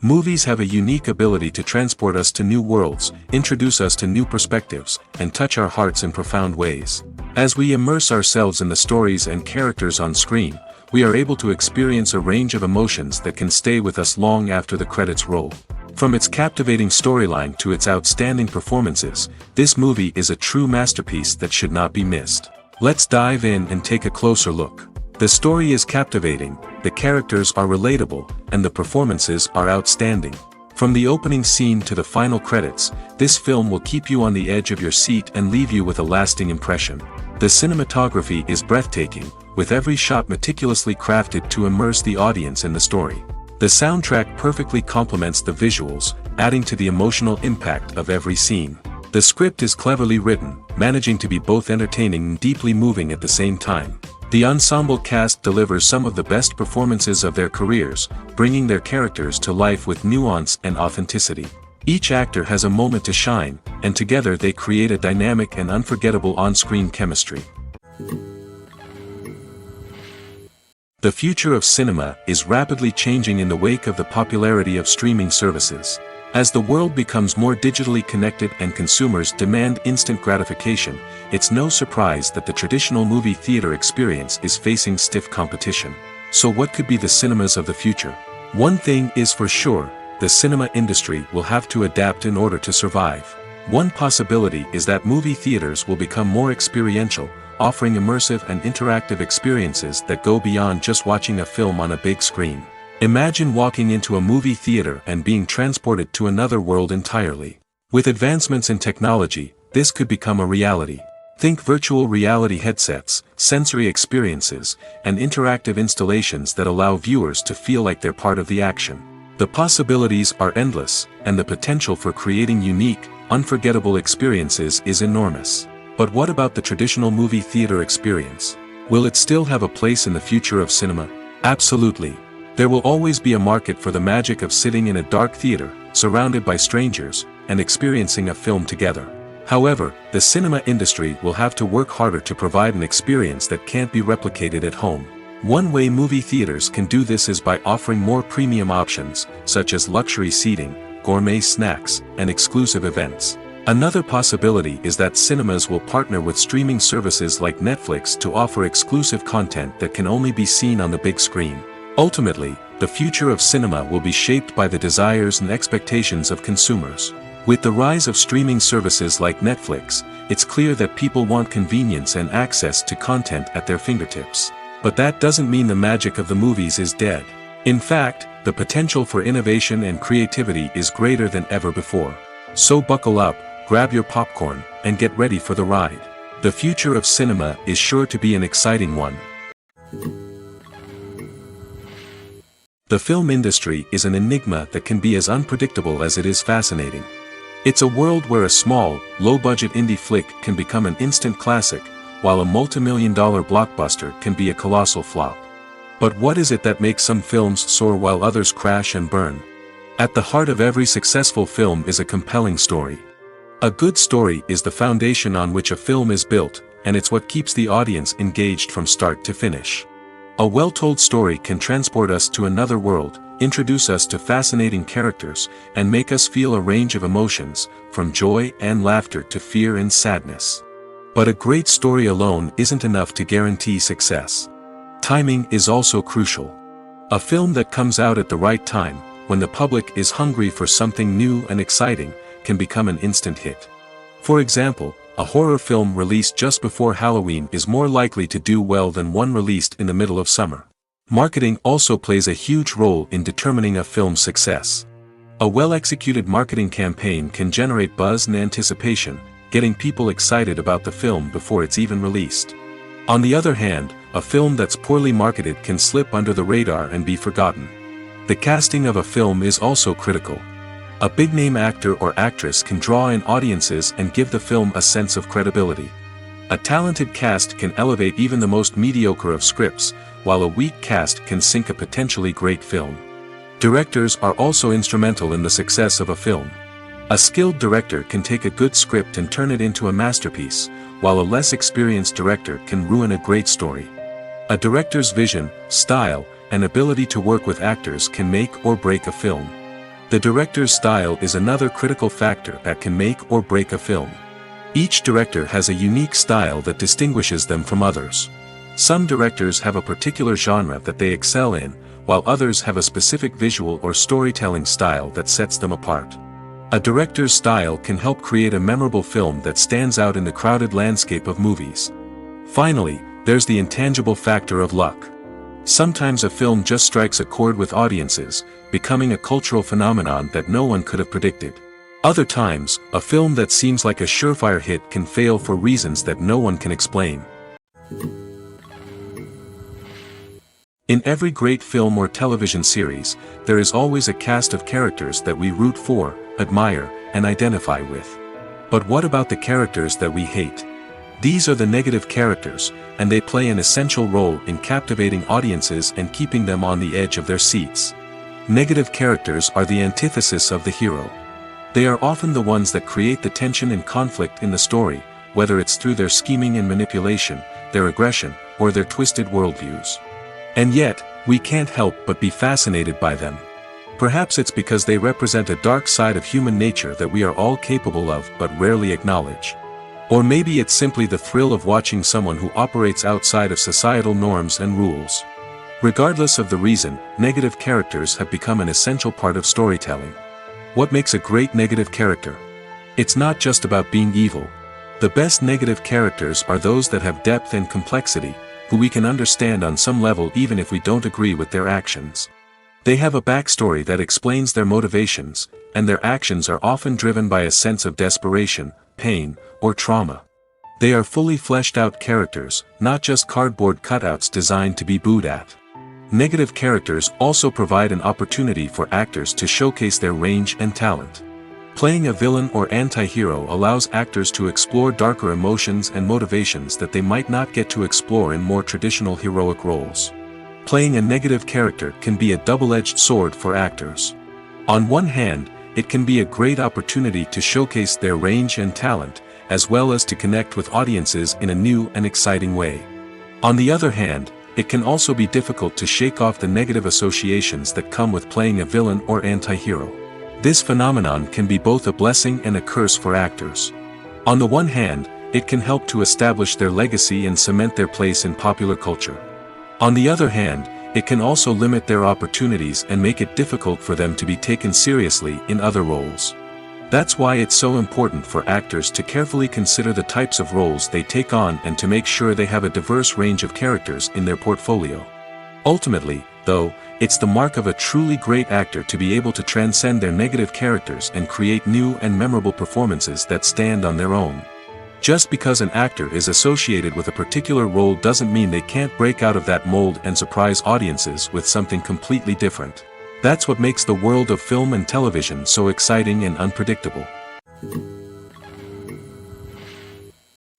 Movies have a unique ability to transport us to new worlds, introduce us to new perspectives, and touch our hearts in profound ways. As we immerse ourselves in the stories and characters on screen, we are able to experience a range of emotions that can stay with us long after the credits roll. From its captivating storyline to its outstanding performances, this movie is a true masterpiece that should not be missed. Let's dive in and take a closer look. The story is captivating, the characters are relatable, and the performances are outstanding. From the opening scene to the final credits, this film will keep you on the edge of your seat and leave you with a lasting impression. The cinematography is breathtaking, with every shot meticulously crafted to immerse the audience in the story. The soundtrack perfectly complements the visuals, adding to the emotional impact of every scene. The script is cleverly written, managing to be both entertaining and deeply moving at the same time. The ensemble cast delivers some of the best performances of their careers, bringing their characters to life with nuance and authenticity. Each actor has a moment to shine, and together they create a dynamic and unforgettable on-screen chemistry. The future of cinema is rapidly changing in the wake of the popularity of streaming services. As the world becomes more digitally connected and consumers demand instant gratification, it's no surprise that the traditional movie theater experience is facing stiff competition. So what could be the cinemas of the future? One thing is for sure, the cinema industry will have to adapt in order to survive. One possibility is that movie theaters will become more experiential, offering immersive and interactive experiences that go beyond just watching a film on a big screen. Imagine walking into a movie theater and being transported to another world entirely. With advancements in technology, this could become a reality. Think virtual reality headsets, sensory experiences, and interactive installations that allow viewers to feel like they're part of the action. The possibilities are endless, and the potential for creating unique, unforgettable experiences is enormous. But what about the traditional movie theater experience? Will it still have a place in the future of cinema? Absolutely. There will always be a market for the magic of sitting in a dark theater, surrounded by strangers, and experiencing a film together. However, the cinema industry will have to work harder to provide an experience that can't be replicated at home. One way movie theaters can do this is by offering more premium options, such as luxury seating, gourmet snacks, and exclusive events. Another possibility is that cinemas will partner with streaming services like Netflix to offer exclusive content that can only be seen on the big screen. Ultimately, the future of cinema will be shaped by the desires and expectations of consumers. With the rise of streaming services like Netflix, it's clear that people want convenience and access to content at their fingertips. But that doesn't mean the magic of the movies is dead. In fact, the potential for innovation and creativity is greater than ever before. So buckle up, grab your popcorn, and get ready for the ride. The future of cinema is sure to be an exciting one. The film industry is an enigma that can be as unpredictable as it is fascinating. It's a world where a small, low-budget indie flick can become an instant classic, while a multi-million-dollar blockbuster can be a colossal flop. But what is it that makes some films soar while others crash and burn? At the heart of every successful film is a compelling story. A good story is the foundation on which a film is built, and it's what keeps the audience engaged from start to finish. A well-told story can transport us to another world, introduce us to fascinating characters, and make us feel a range of emotions, from joy and laughter to fear and sadness. But a great story alone isn't enough to guarantee success. Timing is also crucial. A film that comes out at the right time, when the public is hungry for something new and exciting, can become an instant hit. For example, a horror film released just before Halloween is more likely to do well than one released in the middle of summer. Marketing also plays a huge role in determining a film's success. A well-executed marketing campaign can generate buzz and anticipation, getting people excited about the film before it's even released. On the other hand, a film that's poorly marketed can slip under the radar and be forgotten. The casting of a film is also critical. A big-name actor or actress can draw in audiences and give the film a sense of credibility. A talented cast can elevate even the most mediocre of scripts, while a weak cast can sink a potentially great film. Directors are also instrumental in the success of a film. A skilled director can take a good script and turn it into a masterpiece, while a less experienced director can ruin a great story. A director's vision, style, and ability to work with actors can make or break a film. The director's style is another critical factor that can make or break a film. Each director has a unique style that distinguishes them from others. Some directors have a particular genre that they excel in, while others have a specific visual or storytelling style that sets them apart. A director's style can help create a memorable film that stands out in the crowded landscape of movies. Finally, there's the intangible factor of luck. Sometimes a film just strikes a chord with audiences, becoming a cultural phenomenon that no one could have predicted. Other times, a film that seems like a surefire hit can fail for reasons that no one can explain. In every great film or television series, there is always a cast of characters that we root for, admire, and identify with. But what about the characters that we hate? These are the negative characters, and they play an essential role in captivating audiences and keeping them on the edge of their seats. Negative characters are the antithesis of the hero. They are often the ones that create the tension and conflict in the story, whether it's through their scheming and manipulation, their aggression, or their twisted worldviews. And yet, we can't help but be fascinated by them. Perhaps it's because they represent a dark side of human nature that we are all capable of but rarely acknowledge. Or maybe it's simply the thrill of watching someone who operates outside of societal norms and rules. Regardless of the reason, negative characters have become an essential part of storytelling. What makes a great negative character? It's not just about being evil. The best negative characters are those that have depth and complexity, who we can understand on some level even if we don't agree with their actions. They have a backstory that explains their motivations, and their actions are often driven by a sense of desperation, pain, or trauma. They are fully fleshed out characters, not just cardboard cutouts designed to be booed at. Negative characters also provide an opportunity for actors to showcase their range and talent. Playing a villain or anti-hero allows actors to explore darker emotions and motivations that they might not get to explore in more traditional heroic roles. Playing a negative character can be a double-edged sword for actors. On one hand, it can be a great opportunity to showcase their range and talent, as well as to connect with audiences in a new and exciting way. On the other hand, it can also be difficult to shake off the negative associations that come with playing a villain or anti-hero. This phenomenon can be both a blessing and a curse for actors. On the one hand, it can help to establish their legacy and cement their place in popular culture. On the other hand, it can also limit their opportunities and make it difficult for them to be taken seriously in other roles. That's why it's so important for actors to carefully consider the types of roles they take on and to make sure they have a diverse range of characters in their portfolio. Ultimately, though, it's the mark of a truly great actor to be able to transcend their negative characters and create new and memorable performances that stand on their own. Just because an actor is associated with a particular role doesn't mean they can't break out of that mold and surprise audiences with something completely different. That's what makes the world of film and television so exciting and unpredictable.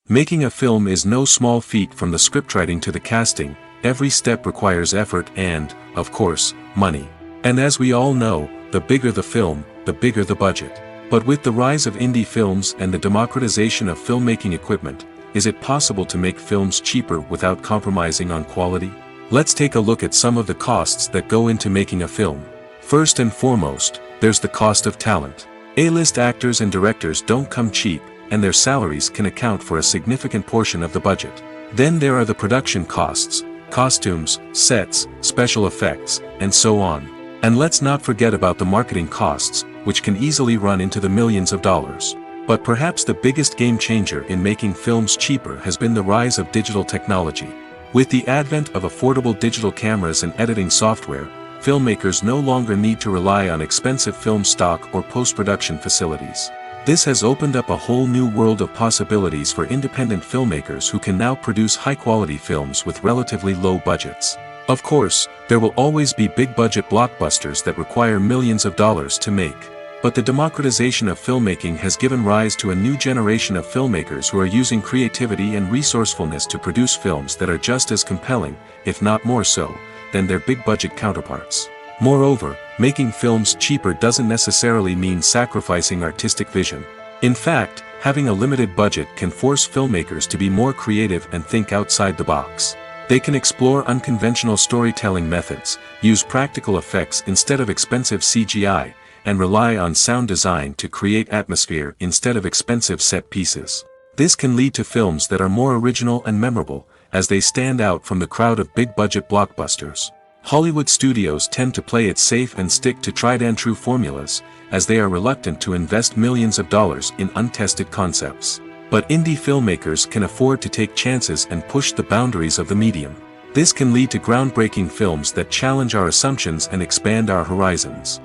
Making a film is no small feat. From the scriptwriting to the casting, every step requires effort and, of course, money. And as we all know, the bigger the film, the bigger the budget. But with the rise of indie films and the democratization of filmmaking equipment, is it possible to make films cheaper without compromising on quality? Let's take a look at some of the costs that go into making a film. First and foremost, there's the cost of talent. A-list actors and directors don't come cheap, and their salaries can account for a significant portion of the budget. Then there are the production costs, costumes, sets, special effects, and so on. And let's not forget about the marketing costs, which can easily run into the millions of dollars. But perhaps the biggest game changer in making films cheaper has been the rise of digital technology. With the advent of affordable digital cameras and editing software, filmmakers no longer need to rely on expensive film stock or post-production facilities. This has opened up a whole new world of possibilities for independent filmmakers who can now produce high-quality films with relatively low budgets. Of course, there will always be big-budget blockbusters that require millions of dollars to make. But the democratization of filmmaking has given rise to a new generation of filmmakers who are using creativity and resourcefulness to produce films that are just as compelling, if not more so, than their big-budget counterparts. Moreover, making films cheaper doesn't necessarily mean sacrificing artistic vision. In fact, having a limited budget can force filmmakers to be more creative and think outside the box. They can explore unconventional storytelling methods, use practical effects instead of expensive CGI, and rely on sound design to create atmosphere instead of expensive set pieces. This can lead to films that are more original and memorable, as they stand out from the crowd of big-budget blockbusters. Hollywood studios tend to play it safe and stick to tried-and-true formulas, as they are reluctant to invest millions of dollars in untested concepts. But indie filmmakers can afford to take chances and push the boundaries of the medium. This can lead to groundbreaking films that challenge our assumptions and expand our horizons.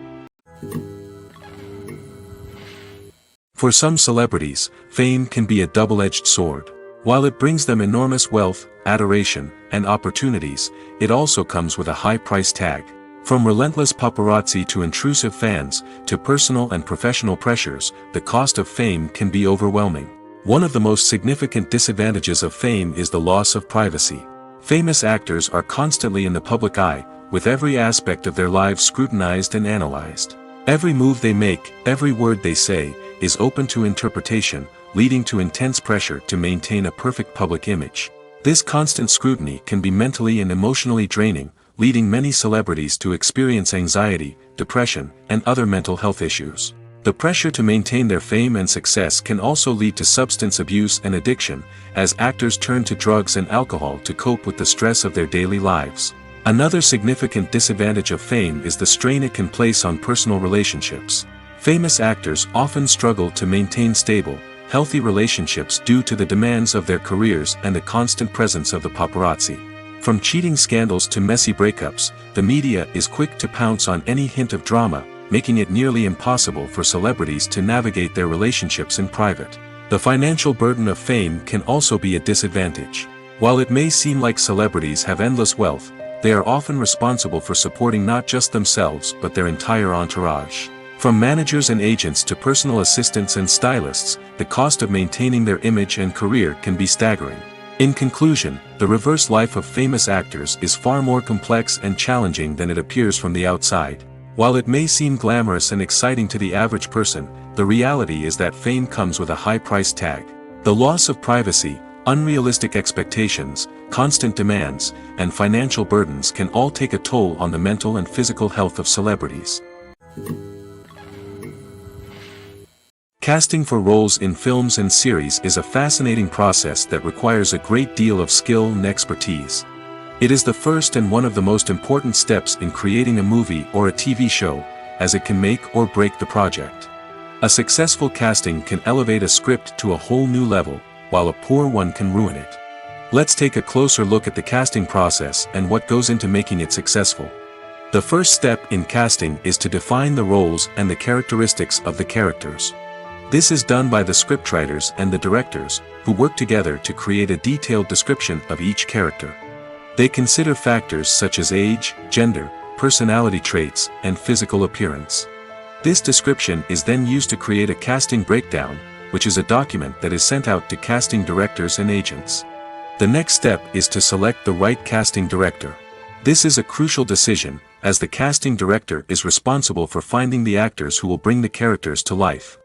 For some celebrities, fame can be a double-edged sword. While it brings them enormous wealth, adoration, and opportunities, it also comes with a high price tag. From relentless paparazzi to intrusive fans, to personal and professional pressures, the cost of fame can be overwhelming. One of the most significant disadvantages of fame is the loss of privacy. Famous actors are constantly in the public eye, with every aspect of their lives scrutinized and analyzed. Every move they make, every word they say, is open to interpretation, leading to intense pressure to maintain a perfect public image. This constant scrutiny can be mentally and emotionally draining, leading many celebrities to experience anxiety, depression, and other mental health issues. The pressure to maintain their fame and success can also lead to substance abuse and addiction, as actors turn to drugs and alcohol to cope with the stress of their daily lives. Another significant disadvantage of fame is the strain it can place on personal relationships. Famous actors often struggle to maintain stable, healthy relationships due to the demands of their careers and the constant presence of the paparazzi. From cheating scandals to messy breakups, the media is quick to pounce on any hint of drama, making it nearly impossible for celebrities to navigate their relationships in private. The financial burden of fame can also be a disadvantage. While it may seem like celebrities have endless wealth, they are often responsible for supporting not just themselves but their entire entourage. From managers and agents to personal assistants and stylists, the cost of maintaining their image and career can be staggering. In conclusion, the reverse life of famous actors is far more complex and challenging than it appears from the outside. While it may seem glamorous and exciting to the average person, the reality is that fame comes with a high price tag. The loss of privacy, unrealistic expectations, constant demands, and financial burdens can all take a toll on the mental and physical health of celebrities. Casting for roles in films and series is a fascinating process that requires a great deal of skill and expertise. It is the first and one of the most important steps in creating a movie or a TV show, as it can make or break the project. A successful casting can elevate a script to a whole new level, while a poor one can ruin it. Let's take a closer look at the casting process and what goes into making it successful. The first step in casting is to define the roles and the characteristics of the characters. This is done by the scriptwriters and the directors, who work together to create a detailed description of each character. They consider factors such as age, gender, personality traits, and physical appearance. This description is then used to create a casting breakdown, which is a document that is sent out to casting directors and agents. The next step is to select the right casting director. This is a crucial decision, as the casting director is responsible for finding the actors who will bring the characters to life.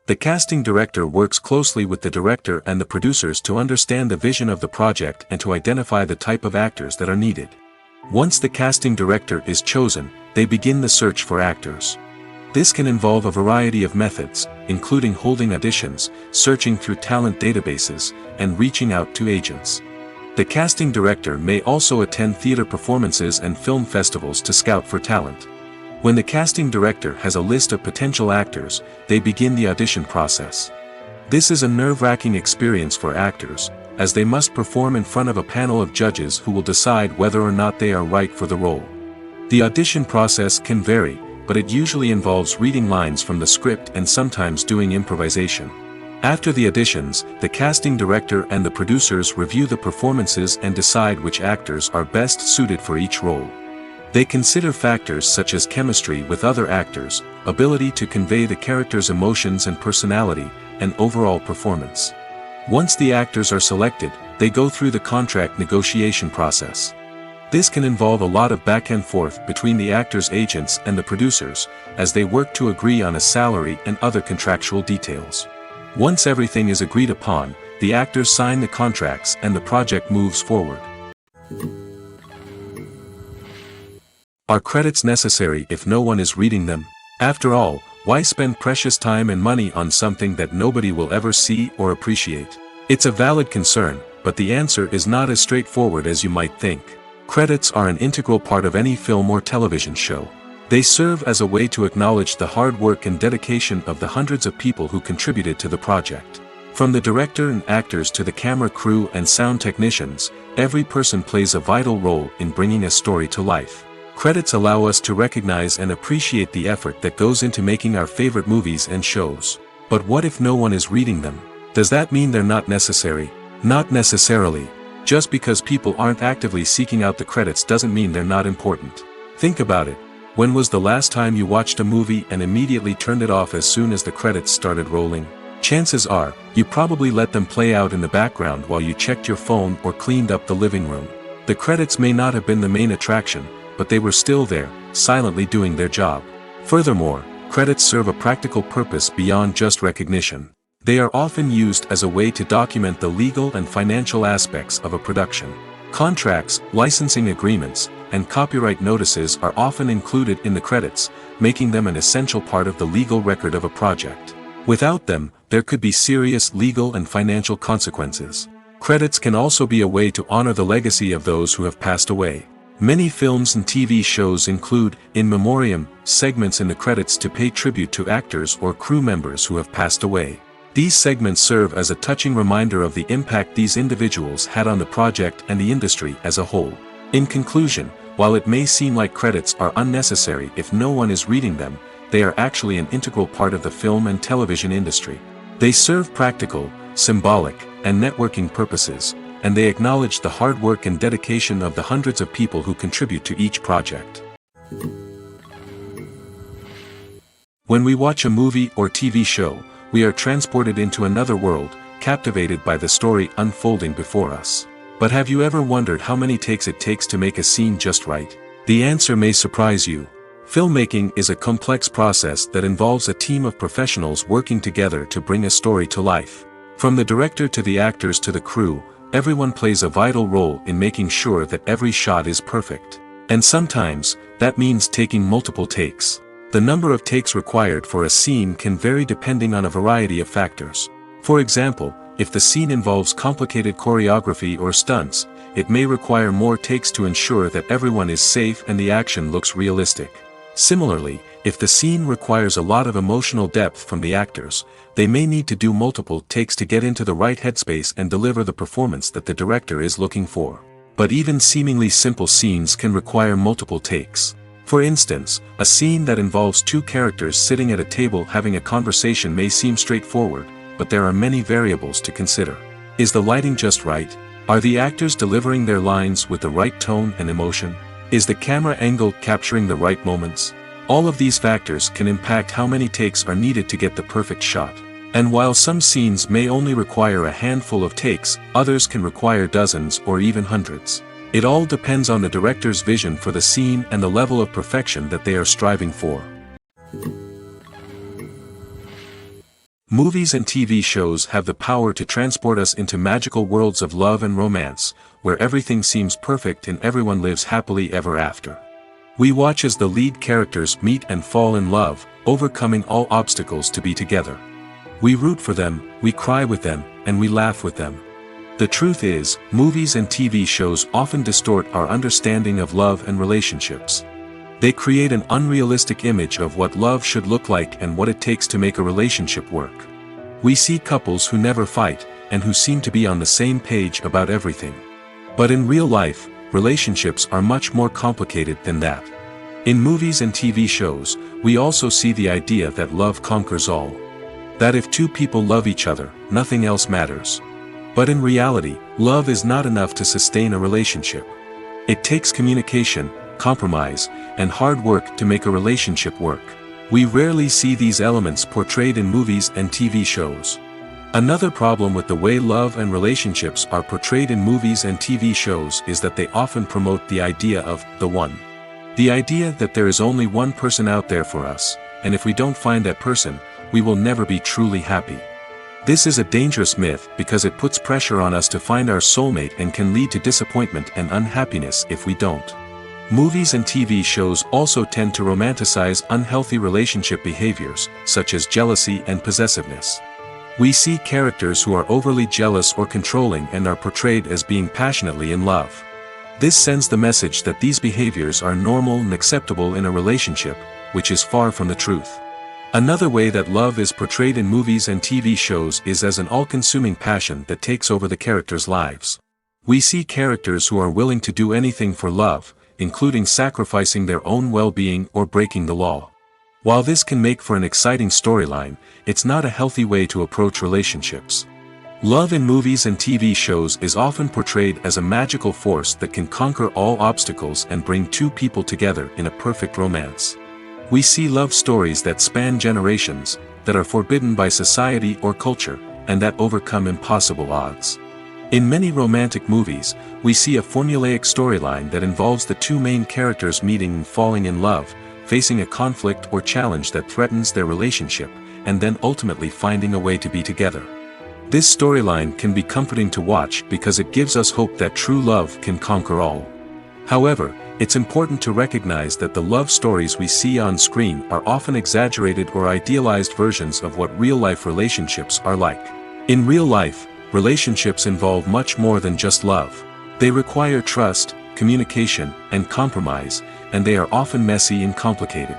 The casting director works closely with the director and the producers to understand the vision of the project and to identify the type of actors that are needed. Once the casting director is chosen, they begin the search for actors. This can involve a variety of methods, including holding auditions, searching through talent databases, and reaching out to agents. The casting director may also attend theater performances and film festivals to scout for talent. When the casting director has a list of potential actors, they begin the audition process. This is a nerve-wracking experience for actors, as they must perform in front of a panel of judges who will decide whether or not they are right for the role. The audition process can vary, but it usually involves reading lines from the script and sometimes doing improvisation. After the auditions, the casting director and the producers review the performances and decide which actors are best suited for each role. They consider factors such as chemistry with other actors, ability to convey the character's emotions and personality, and overall performance. Once the actors are selected, they go through the contract negotiation process. This can involve a lot of back and forth between the actors' agents and the producers, as they work to agree on a salary and other contractual details. Once everything is agreed upon, the actors sign the contracts and the project moves forward. Are credits necessary if no one is reading them? After all, why spend precious time and money on something that nobody will ever see or appreciate? It's a valid concern, but the answer is not as straightforward as you might think. Credits are an integral part of any film or television show. They serve as a way to acknowledge the hard work and dedication of the hundreds of people who contributed to the project. From the director and actors to the camera crew and sound technicians, every person plays a vital role in bringing a story to life. Credits allow us to recognize and appreciate the effort that goes into making our favorite movies and shows. But what if no one is reading them? Does that mean they're not necessary? Not necessarily. Just because people aren't actively seeking out the credits doesn't mean they're not important. Think about it. When was the last time you watched a movie and immediately turned it off as soon as the credits started rolling? Chances are, you probably let them play out in the background while you checked your phone or cleaned up the living room. The credits may not have been the main attraction, but they were still there, silently doing their job. Furthermore, credits serve a practical purpose beyond just recognition. They are often used as a way to document the legal and financial aspects of a production. Contracts, licensing agreements, and copyright notices are often included in the credits, making them an essential part of the legal record of a project. Without them, there could be serious legal and financial consequences. Credits can also be a way to honor the legacy of those who have passed away. Many films and TV shows include, in memoriam, segments in the credits to pay tribute to actors or crew members who have passed away. These segments serve as a touching reminder of the impact these individuals had on the project and the industry as a whole. In conclusion, while it may seem like credits are unnecessary if no one is reading them, they are actually an integral part of the film and television industry. They serve practical, symbolic, and networking purposes, and they acknowledge the hard work and dedication of the hundreds of people who contribute to each project. When we watch a movie or TV show, we are transported into another world, captivated by the story unfolding before us. But have you ever wondered how many takes it takes to make a scene just right? The answer may surprise you. Filmmaking is a complex process that involves a team of professionals working together to bring a story to life. From the director to the actors to the crew, everyone plays a vital role in making sure that every shot is perfect. And sometimes, that means taking multiple takes. The number of takes required for a scene can vary depending on a variety of factors. For example, if the scene involves complicated choreography or stunts, it may require more takes to ensure that everyone is safe and the action looks realistic. Similarly, if the scene requires a lot of emotional depth from the actors, they may need to do multiple takes to get into the right headspace and deliver the performance that the director is looking for. But even seemingly simple scenes can require multiple takes. For instance, a scene that involves two characters sitting at a table having a conversation may seem straightforward, but there are many variables to consider. Is the lighting just right? Are the actors delivering their lines with the right tone and emotion? Is the camera angle capturing the right moments? All of these factors can impact how many takes are needed to get the perfect shot. And while some scenes may only require a handful of takes, others can require dozens or even hundreds. It all depends on the director's vision for the scene and the level of perfection that they are striving for. Movies and TV shows have the power to transport us into magical worlds of love and romance, where everything seems perfect and everyone lives happily ever after. We watch as the lead characters meet and fall in love, overcoming all obstacles to be together. We root for them, we cry with them, and we laugh with them. The truth is, movies and TV shows often distort our understanding of love and relationships. They create an unrealistic image of what love should look like and what it takes to make a relationship work. We see couples who never fight, and who seem to be on the same page about everything. But in real life, relationships are much more complicated than that. In movies and TV shows, we also see the idea that love conquers all. That if two people love each other, nothing else matters. But in reality, love is not enough to sustain a relationship. It takes communication, compromise, and hard work to make a relationship work. We rarely see these elements portrayed in movies and TV shows. Another problem with the way love and relationships are portrayed in movies and TV shows is that they often promote the idea of the one. The idea that there is only one person out there for us, and if we don't find that person, we will never be truly happy. This is a dangerous myth because it puts pressure on us to find our soulmate and can lead to disappointment and unhappiness if we don't. Movies and TV shows also tend to romanticize unhealthy relationship behaviors, such as jealousy and possessiveness. We see characters who are overly jealous or controlling and are portrayed as being passionately in love. This sends the message that these behaviors are normal and acceptable in a relationship, which is far from the truth. Another way that love is portrayed in movies and TV shows is as an all-consuming passion that takes over the characters' lives. We see characters who are willing to do anything for love, including sacrificing their own well-being or breaking the law. While this can make for an exciting storyline, it's not a healthy way to approach relationships. Love in movies and TV shows is often portrayed as a magical force that can conquer all obstacles and bring two people together in a perfect romance. We see love stories that span generations, that are forbidden by society or culture, and that overcome impossible odds. In many romantic movies, we see a formulaic storyline that involves the two main characters meeting and falling in love, facing a conflict or challenge that threatens their relationship, and then ultimately finding a way to be together. This storyline can be comforting to watch because it gives us hope that true love can conquer all. However, it's important to recognize that the love stories we see on screen are often exaggerated or idealized versions of what real-life relationships are like. In real life, relationships involve much more than just love. They require trust, communication, and compromise, and they are often messy and complicated.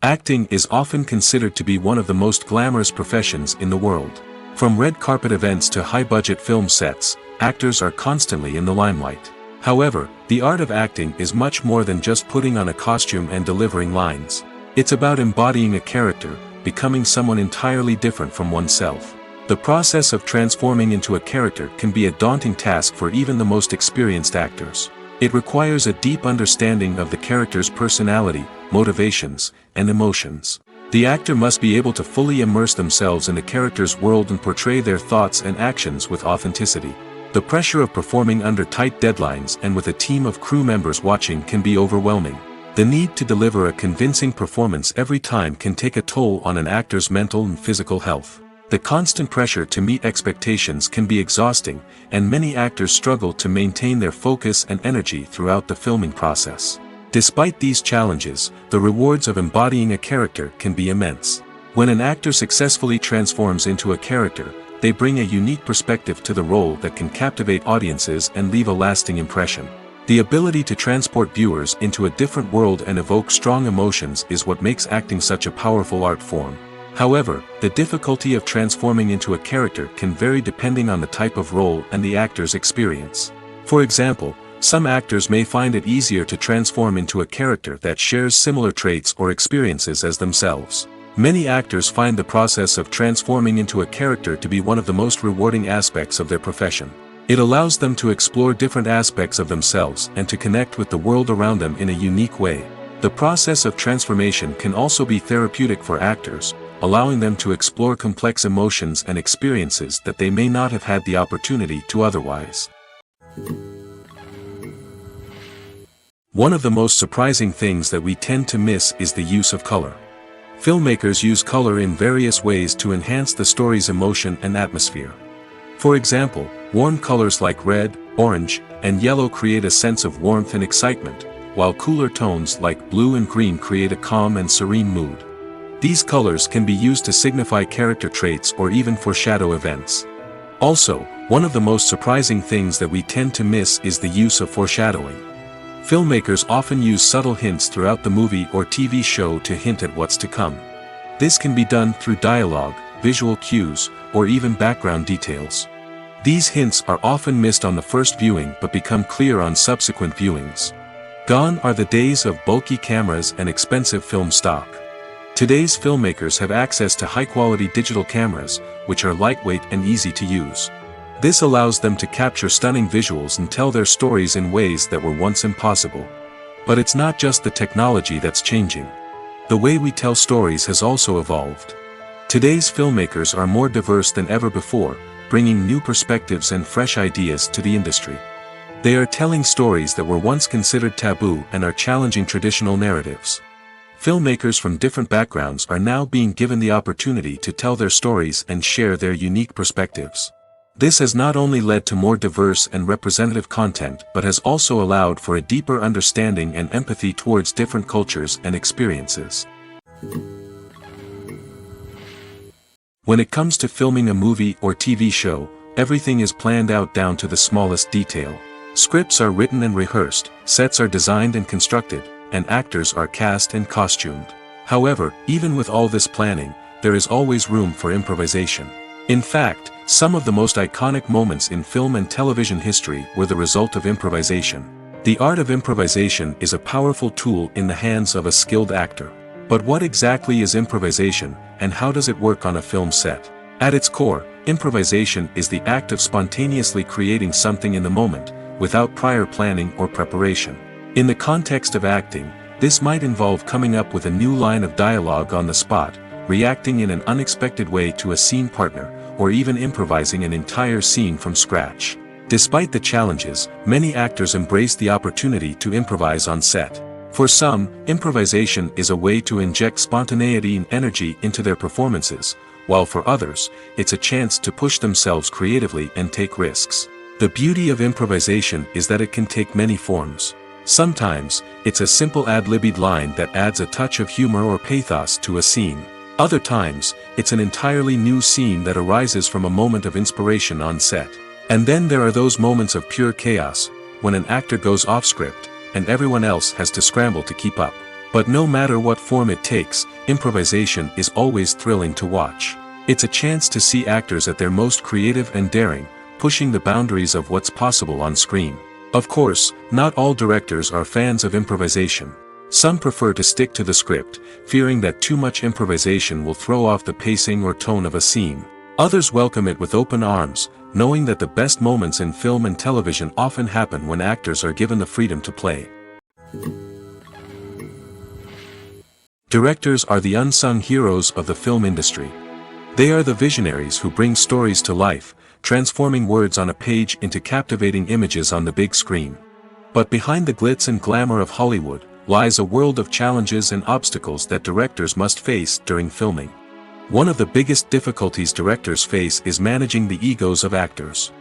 Acting is often considered to be one of the most glamorous professions in the world. From red carpet events to high-budget film sets, actors are constantly in the limelight. However, the art of acting is much more than just putting on a costume and delivering lines. It's about embodying a character, becoming someone entirely different from oneself. The process of transforming into a character can be a daunting task for even the most experienced actors. It requires a deep understanding of the character's personality, motivations, and emotions. The actor must be able to fully immerse themselves in the character's world and portray their thoughts and actions with authenticity. The pressure of performing under tight deadlines and with a team of crew members watching can be overwhelming. The need to deliver a convincing performance every time can take a toll on an actor's mental and physical health. The constant pressure to meet expectations can be exhausting, and many actors struggle to maintain their focus and energy throughout the filming process. Despite these challenges, the rewards of embodying a character can be immense. When an actor successfully transforms into a character, they bring a unique perspective to the role that can captivate audiences and leave a lasting impression. The ability to transport viewers into a different world and evoke strong emotions is what makes acting such a powerful art form. However, the difficulty of transforming into a character can vary depending on the type of role and the actor's experience. For example, some actors may find it easier to transform into a character that shares similar traits or experiences as themselves. Many actors find the process of transforming into a character to be one of the most rewarding aspects of their profession. It allows them to explore different aspects of themselves and to connect with the world around them in a unique way. The process of transformation can also be therapeutic for actors, allowing them to explore complex emotions and experiences that they may not have had the opportunity to otherwise. One of the most surprising things that we tend to miss is the use of color. Filmmakers use color in various ways to enhance the story's emotion and atmosphere. For example, warm colors like red, orange, and yellow create a sense of warmth and excitement, while cooler tones like blue and green create a calm and serene mood. These colors can be used to signify character traits or even foreshadow events. Also, one of the most surprising things that we tend to miss is the use of foreshadowing. Filmmakers often use subtle hints throughout the movie or TV show to hint at what's to come. This can be done through dialogue, visual cues, or even background details. These hints are often missed on the first viewing but become clear on subsequent viewings. Gone are the days of bulky cameras and expensive film stock. Today's filmmakers have access to high-quality digital cameras, which are lightweight and easy to use. This allows them to capture stunning visuals and tell their stories in ways that were once impossible. But it's not just the technology that's changing. The way we tell stories has also evolved. Today's filmmakers are more diverse than ever before, bringing new perspectives and fresh ideas to the industry. They are telling stories that were once considered taboo and are challenging traditional narratives. Filmmakers from different backgrounds are now being given the opportunity to tell their stories and share their unique perspectives. This has not only led to more diverse and representative content but has also allowed for a deeper understanding and empathy towards different cultures and experiences. When it comes to filming a movie or TV show, everything is planned out down to the smallest detail. Scripts are written and rehearsed, sets are designed and constructed, and actors are cast and costumed. However, even with all this planning, there is always room for improvisation. In fact, some of the most iconic moments in film and television history were the result of improvisation. The art of improvisation is a powerful tool in the hands of a skilled actor. But what exactly is improvisation, and how does it work on a film set? At its core, improvisation is the act of spontaneously creating something in the moment, without prior planning or preparation. In the context of acting, this might involve coming up with a new line of dialogue on the spot, reacting in an unexpected way to a scene partner, or even improvising an entire scene from scratch. Despite the challenges, many actors embrace the opportunity to improvise on set. For some, improvisation is a way to inject spontaneity and energy into their performances, while for others, it's a chance to push themselves creatively and take risks. The beauty of improvisation is that it can take many forms. Sometimes, it's a simple ad-libbed line that adds a touch of humor or pathos to a scene. Other times, it's an entirely new scene that arises from a moment of inspiration on set. And then there are those moments of pure chaos, when an actor goes off script, and everyone else has to scramble to keep up. But no matter what form it takes, improvisation is always thrilling to watch. It's a chance to see actors at their most creative and daring, pushing the boundaries of what's possible on screen. Of course, not all directors are fans of improvisation. Some prefer to stick to the script, fearing that too much improvisation will throw off the pacing or tone of a scene. Others welcome it with open arms, knowing that the best moments in film and television often happen when actors are given the freedom to play. Directors are the unsung heroes of the film industry. They are the visionaries who bring stories to life, transforming words on a page into captivating images on the big screen. But behind the glitz and glamour of Hollywood, lies a world of challenges and obstacles that directors must face during filming. One of the biggest difficulties directors face is managing the egos of actors.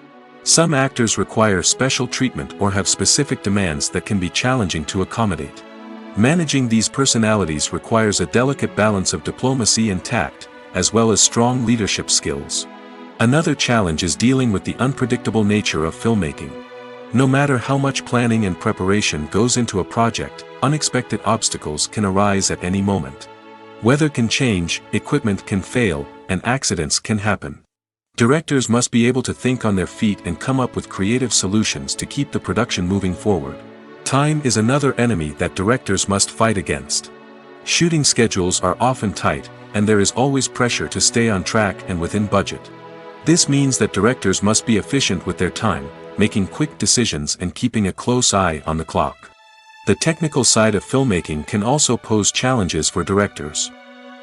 Some actors require special treatment or have specific demands that can be challenging to accommodate. Managing these personalities requires a delicate balance of diplomacy and tact, as well as strong leadership skills. Another challenge is dealing with the unpredictable nature of filmmaking. No matter how much planning and preparation goes into a project, unexpected obstacles can arise at any moment. Weather can change, equipment can fail, and accidents can happen. Directors must be able to think on their feet and come up with creative solutions to keep the production moving forward. Time is another enemy that directors must fight against. Shooting schedules are often tight, and there is always pressure to stay on track and within budget. This means that directors must be efficient with their time, making quick decisions and keeping a close eye on the clock. The technical side of filmmaking can also pose challenges for directors.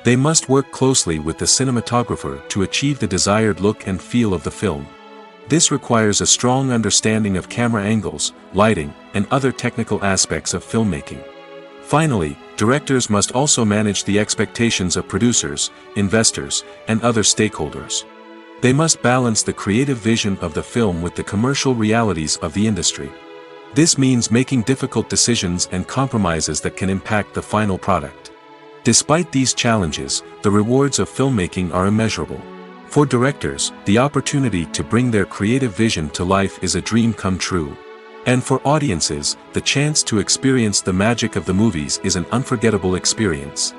They must work closely with the cinematographer to achieve the desired look and feel of the film. This requires a strong understanding of camera angles, lighting, and other technical aspects of filmmaking. Finally, directors must also manage the expectations of producers, investors, and other stakeholders. They must balance the creative vision of the film with the commercial realities of the industry. This means making difficult decisions and compromises that can impact the final product. Despite these challenges, the rewards of filmmaking are immeasurable. For directors, the opportunity to bring their creative vision to life is a dream come true. And for audiences, the chance to experience the magic of the movies is an unforgettable experience.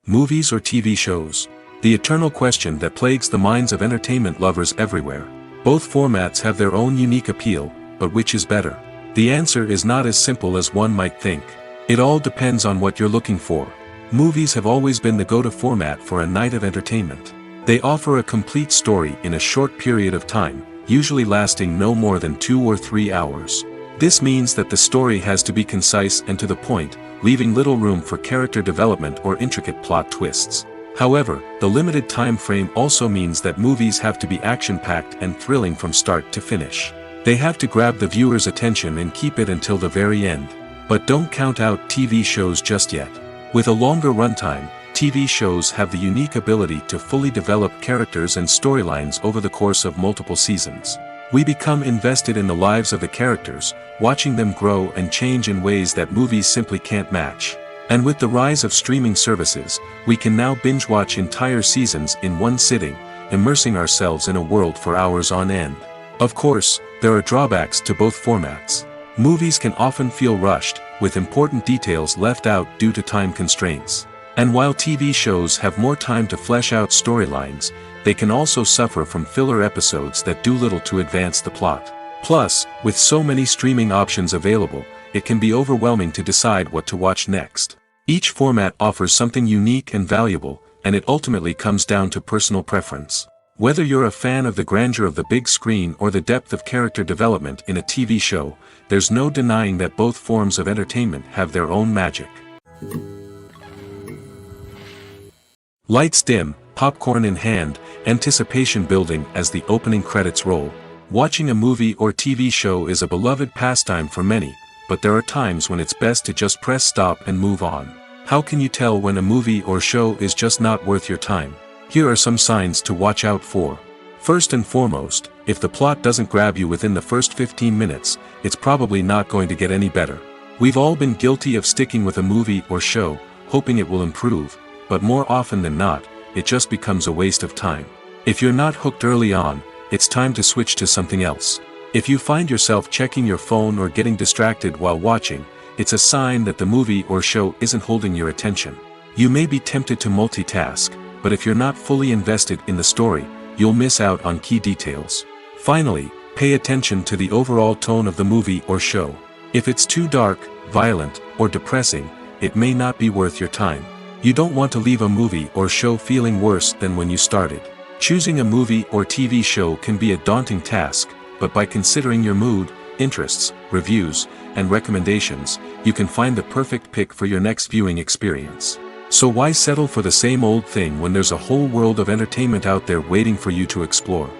Movies or TV shows? The eternal question that plagues the minds of entertainment lovers everywhere. Both formats have their own unique appeal, but which is better? The answer is not as simple as one might think. It all depends on what you're looking for. Movies have always been the go-to format for a night of entertainment. They offer a complete story in a short period of time, usually lasting no more than 2 or 3 hours. This means that the story has to be concise and to the point, leaving little room for character development or intricate plot twists. However, the limited time frame also means that movies have to be action-packed and thrilling from start to finish. They have to grab the viewer's attention and keep it until the very end. But don't count out TV shows just yet. With a longer runtime, TV shows have the unique ability to fully develop characters and storylines over the course of multiple seasons. We become invested in the lives of the characters, watching them grow and change in ways that movies simply can't match. And with the rise of streaming services, we can now binge-watch entire seasons in one sitting, immersing ourselves in a world for hours on end. Of course, there are drawbacks to both formats. Movies can often feel rushed, with important details left out due to time constraints. And while TV shows have more time to flesh out storylines, they can also suffer from filler episodes that do little to advance the plot. Plus, with so many streaming options available, it can be overwhelming to decide what to watch next. Each format offers something unique and valuable, and it ultimately comes down to personal preference. Whether you're a fan of the grandeur of the big screen or the depth of character development in a TV show, there's no denying that both forms of entertainment have their own magic. Lights dim, popcorn in hand, anticipation building as the opening credits roll. Watching a movie or TV show is a beloved pastime for many, but there are times when it's best to just press stop and move on. How can you tell when a movie or show is just not worth your time? Here are some signs to watch out for. First and foremost, if the plot doesn't grab you within the first 15 minutes, it's probably not going to get any better. We've all been guilty of sticking with a movie or show, hoping it will improve, but more often than not, it just becomes a waste of time. If you're not hooked early on, it's time to switch to something else. If you find yourself checking your phone or getting distracted while watching, it's a sign that the movie or show isn't holding your attention. You may be tempted to multitask, but if you're not fully invested in the story, you'll miss out on key details. Finally, pay attention to the overall tone of the movie or show. If it's too dark, violent, or depressing, it may not be worth your time. You don't want to leave a movie or show feeling worse than when you started. Choosing a movie or TV show can be a daunting task, but by considering your mood, interests, reviews, and recommendations, you can find the perfect pick for your next viewing experience. So why settle for the same old thing when there's a whole world of entertainment out there waiting for you to explore?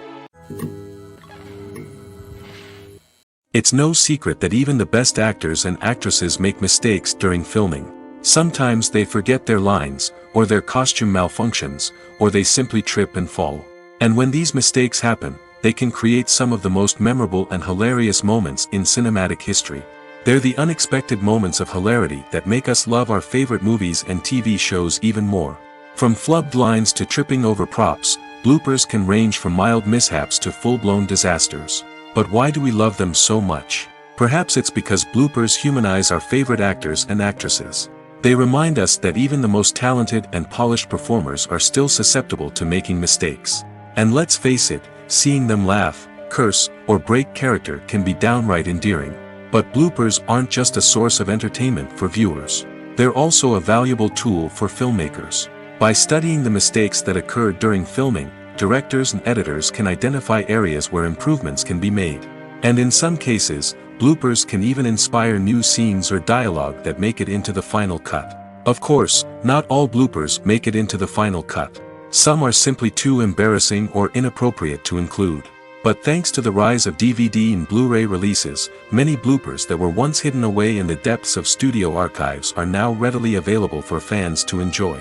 It's no secret that even the best actors and actresses make mistakes during filming. Sometimes they forget their lines, or their costume malfunctions, or they simply trip and fall. And when these mistakes happen, they can create some of the most memorable and hilarious moments in cinematic history. They're the unexpected moments of hilarity that make us love our favorite movies and TV shows even more. From flubbed lines to tripping over props, bloopers can range from mild mishaps to full-blown disasters. But why do we love them so much? Perhaps it's because bloopers humanize our favorite actors and actresses. They remind us that even the most talented and polished performers are still susceptible to making mistakes. And let's face it, seeing them laugh, curse, or break character can be downright endearing. But bloopers aren't just a source of entertainment for viewers. They're also a valuable tool for filmmakers. By studying the mistakes that occurred during filming, directors and editors can identify areas where improvements can be made. And in some cases, bloopers can even inspire new scenes or dialogue that make it into the final cut. Of course, not all bloopers make it into the final cut. Some are simply too embarrassing or inappropriate to include. But thanks to the rise of DVD and Blu-ray releases, many bloopers that were once hidden away in the depths of studio archives are now readily available for fans to enjoy.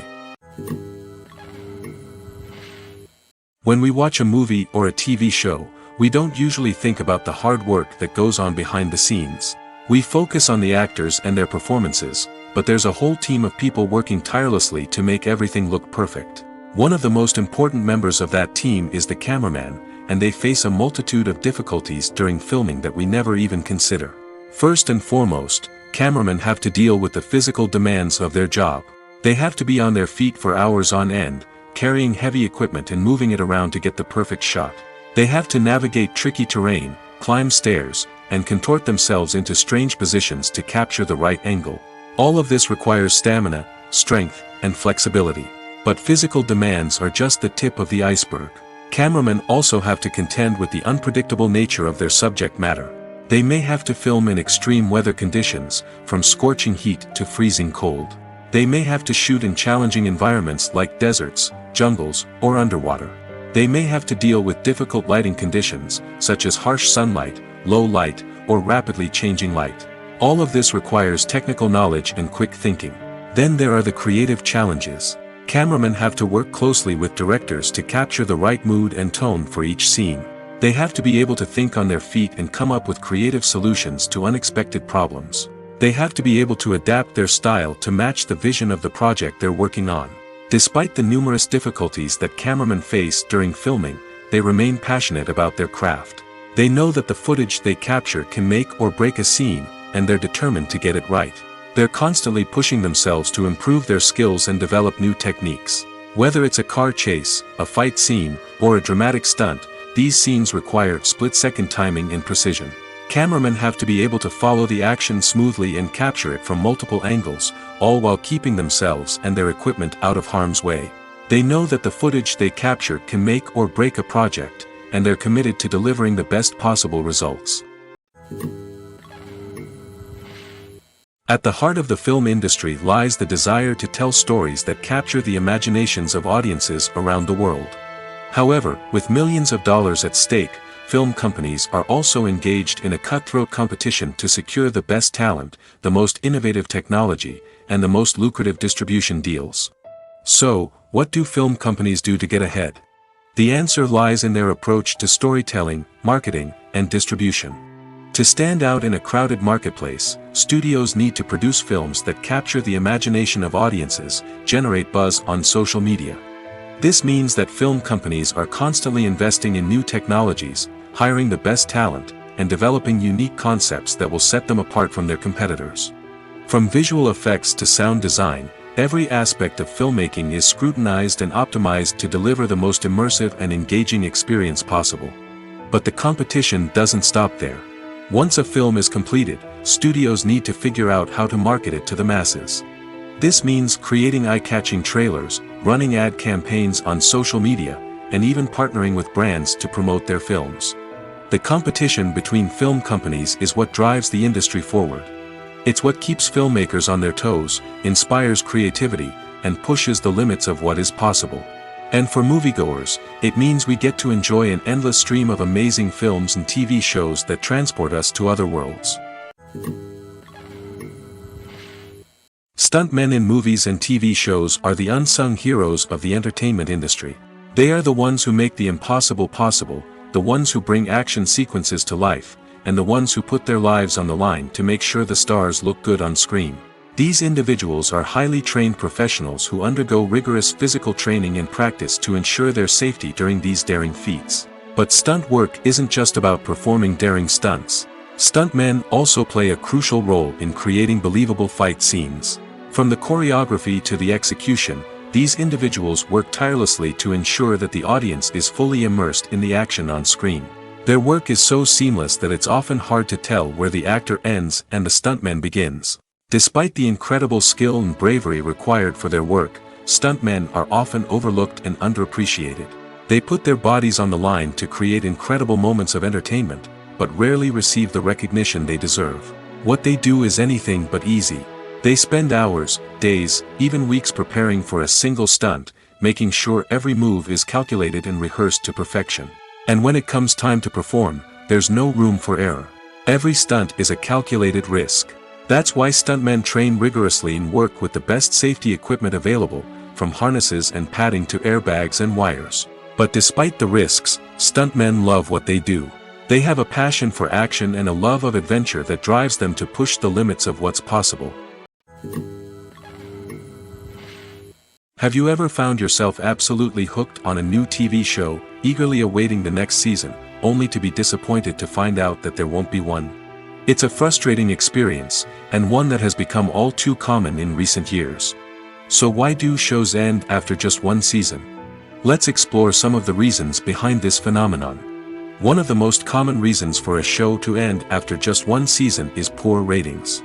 When we watch a movie or a TV show, we don't usually think about the hard work that goes on behind the scenes. We focus on the actors and their performances, but there's a whole team of people working tirelessly to make everything look perfect. One of the most important members of that team is the cameraman, and they face a multitude of difficulties during filming that we never even consider. First and foremost, cameramen have to deal with the physical demands of their job. They have to be on their feet for hours on end, carrying heavy equipment and moving it around to get the perfect shot. They have to navigate tricky terrain, climb stairs, and contort themselves into strange positions to capture the right angle. All of this requires stamina, strength, and flexibility. But physical demands are just the tip of the iceberg. Cameramen also have to contend with the unpredictable nature of their subject matter. They may have to film in extreme weather conditions, from scorching heat to freezing cold. They may have to shoot in challenging environments like deserts, jungles, or underwater. They may have to deal with difficult lighting conditions, such as harsh sunlight, low light, or rapidly changing light. All of this requires technical knowledge and quick thinking. Then there are the creative challenges. Cameramen have to work closely with directors to capture the right mood and tone for each scene. They have to be able to think on their feet and come up with creative solutions to unexpected problems. They have to be able to adapt their style to match the vision of the project they're working on. Despite the numerous difficulties that cameramen face during filming, they remain passionate about their craft. They know that the footage they capture can make or break a scene, and they're determined to get it right. They're constantly pushing themselves to improve their skills and develop new techniques. Whether it's a car chase, a fight scene, or a dramatic stunt, these scenes require split-second timing and precision. Cameramen have to be able to follow the action smoothly and capture it from multiple angles, all while keeping themselves and their equipment out of harm's way. They know that the footage they capture can make or break a project, and they're committed to delivering the best possible results. At the heart of the film industry lies the desire to tell stories that capture the imaginations of audiences around the world. However, with millions of dollars at stake, film companies are also engaged in a cutthroat competition to secure the best talent, the most innovative technology, and the most lucrative distribution deals. So, what do film companies do to get ahead? The answer lies in their approach to storytelling, marketing, and distribution. To stand out in a crowded marketplace, studios need to produce films that capture the imagination of audiences, generate buzz on social media. This means that film companies are constantly investing in new technologies, hiring the best talent, and developing unique concepts that will set them apart from their competitors. From visual effects to sound design, every aspect of filmmaking is scrutinized and optimized to deliver the most immersive and engaging experience possible. But the competition doesn't stop there. Once a film is completed, studios need to figure out how to market it to the masses. This means creating eye-catching trailers, running ad campaigns on social media, and even partnering with brands to promote their films. The competition between film companies is what drives the industry forward. It's what keeps filmmakers on their toes, inspires creativity, and pushes the limits of what is possible. And for moviegoers, it means we get to enjoy an endless stream of amazing films and TV shows that transport us to other worlds. Stuntmen in movies and TV shows are the unsung heroes of the entertainment industry. They are the ones who make the impossible possible, the ones who bring action sequences to life, and the ones who put their lives on the line to make sure the stars look good on screen. These individuals are highly trained professionals who undergo rigorous physical training and practice to ensure their safety during these daring feats. But stunt work isn't just about performing daring stunts. Stuntmen also play a crucial role in creating believable fight scenes. From the choreography to the execution, these individuals work tirelessly to ensure that the audience is fully immersed in the action on screen. Their work is so seamless that it's often hard to tell where the actor ends and the stuntman begins. Despite the incredible skill and bravery required for their work, stuntmen are often overlooked and underappreciated. They put their bodies on the line to create incredible moments of entertainment, but rarely receive the recognition they deserve. What they do is anything but easy. They spend hours, days, even weeks preparing for a single stunt, making sure every move is calculated and rehearsed to perfection. And when it comes time to perform, there's no room for error. Every stunt is a calculated risk. That's why stuntmen train rigorously and work with the best safety equipment available, from harnesses and padding to airbags and wires. But despite the risks, stuntmen love what they do. They have a passion for action and a love of adventure that drives them to push the limits of what's possible. Have you ever found yourself absolutely hooked on a new TV show, eagerly awaiting the next season, only to be disappointed to find out that there won't be one? It's a frustrating experience, and one that has become all too common in recent years. So why do shows end after just one season? Let's explore some of the reasons behind this phenomenon. One of the most common reasons for a show to end after just one season is poor ratings.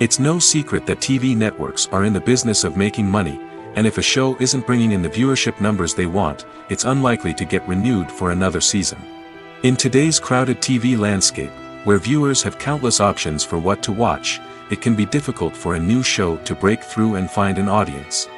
It's no secret that TV networks are in the business of making money, and if a show isn't bringing in the viewership numbers they want, it's unlikely to get renewed for another season. In today's crowded TV landscape, where viewers have countless options for what to watch, it can be difficult for a new show to break through and find an audience.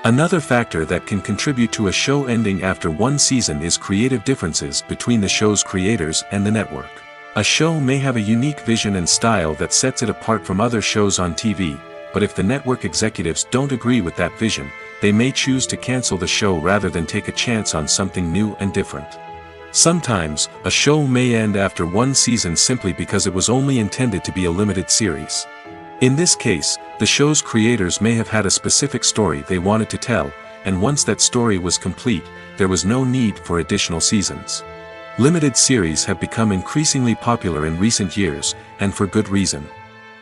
Another factor that can contribute to a show ending after one season is creative differences between the show's creators and the network. A show may have a unique vision and style that sets it apart from other shows on TV, but if the network executives don't agree with that vision, they may choose to cancel the show rather than take a chance on something new and different. Sometimes, a show may end after one season simply because it was only intended to be a limited series. In this case, the show's creators may have had a specific story they wanted to tell, and once that story was complete, there was no need for additional seasons. Limited series have become increasingly popular in recent years, and for good reason.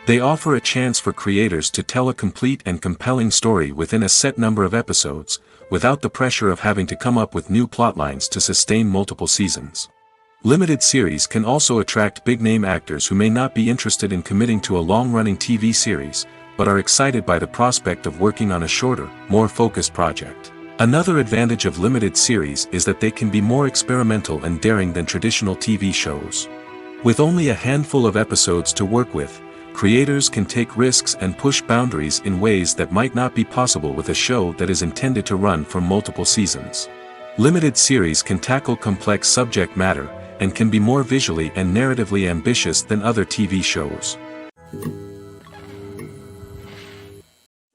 They offer a chance for creators to tell a complete and compelling story within a set number of episodes, without the pressure of having to come up with new plotlines to sustain multiple seasons. Limited series can also attract big-name actors who may not be interested in committing to a long-running TV series, but are excited by the prospect of working on a shorter, more focused project. Another advantage of limited series is that they can be more experimental and daring than traditional TV shows. With only a handful of episodes to work with, creators can take risks and push boundaries in ways that might not be possible with a show that is intended to run for multiple seasons. Limited series can tackle complex subject matter, and can be more visually and narratively ambitious than other TV shows.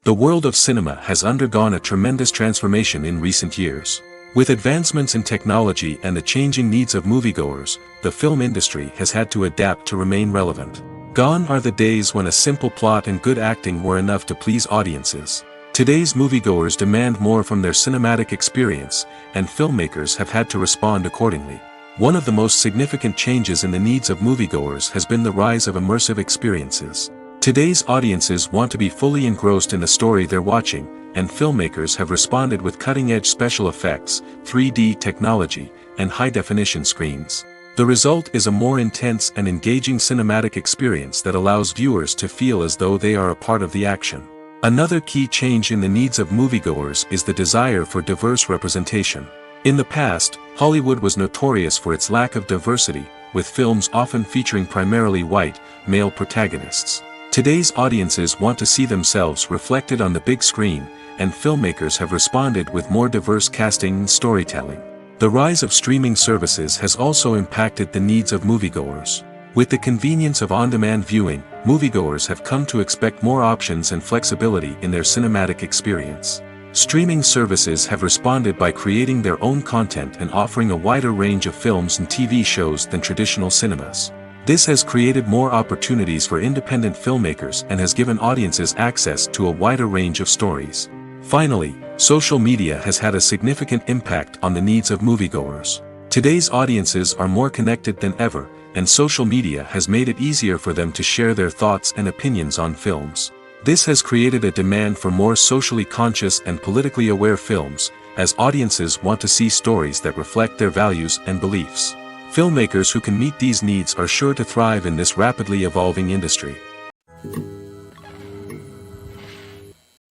The world of cinema has undergone a tremendous transformation in recent years. With advancements in technology and the changing needs of moviegoers, the film industry has had to adapt to remain relevant. Gone are the days when a simple plot and good acting were enough to please audiences. Today's moviegoers demand more from their cinematic experience, and filmmakers have had to respond accordingly. One of the most significant changes in the needs of moviegoers has been the rise of immersive experiences. Today's audiences want to be fully engrossed in the story they're watching, and filmmakers have responded with cutting-edge special effects, 3D technology, and high-definition screens. The result is a more intense and engaging cinematic experience that allows viewers to feel as though they are a part of the action. Another key change in the needs of moviegoers is the desire for diverse representation. In the past, Hollywood was notorious for its lack of diversity, with films often featuring primarily white, male protagonists. Today's audiences want to see themselves reflected on the big screen, and filmmakers have responded with more diverse casting and storytelling. The rise of streaming services has also impacted the needs of moviegoers. With the convenience of on-demand viewing, moviegoers have come to expect more options and flexibility in their cinematic experience. Streaming services have responded by creating their own content and offering a wider range of films and TV shows than traditional cinemas. This has created more opportunities for independent filmmakers and has given audiences access to a wider range of stories. Finally, social media has had a significant impact on the needs of moviegoers. Today's audiences are more connected than ever, and social media has made it easier for them to share their thoughts and opinions on films. This has created a demand for more socially conscious and politically aware films, as audiences want to see stories that reflect their values and beliefs. Filmmakers who can meet these needs are sure to thrive in this rapidly evolving industry.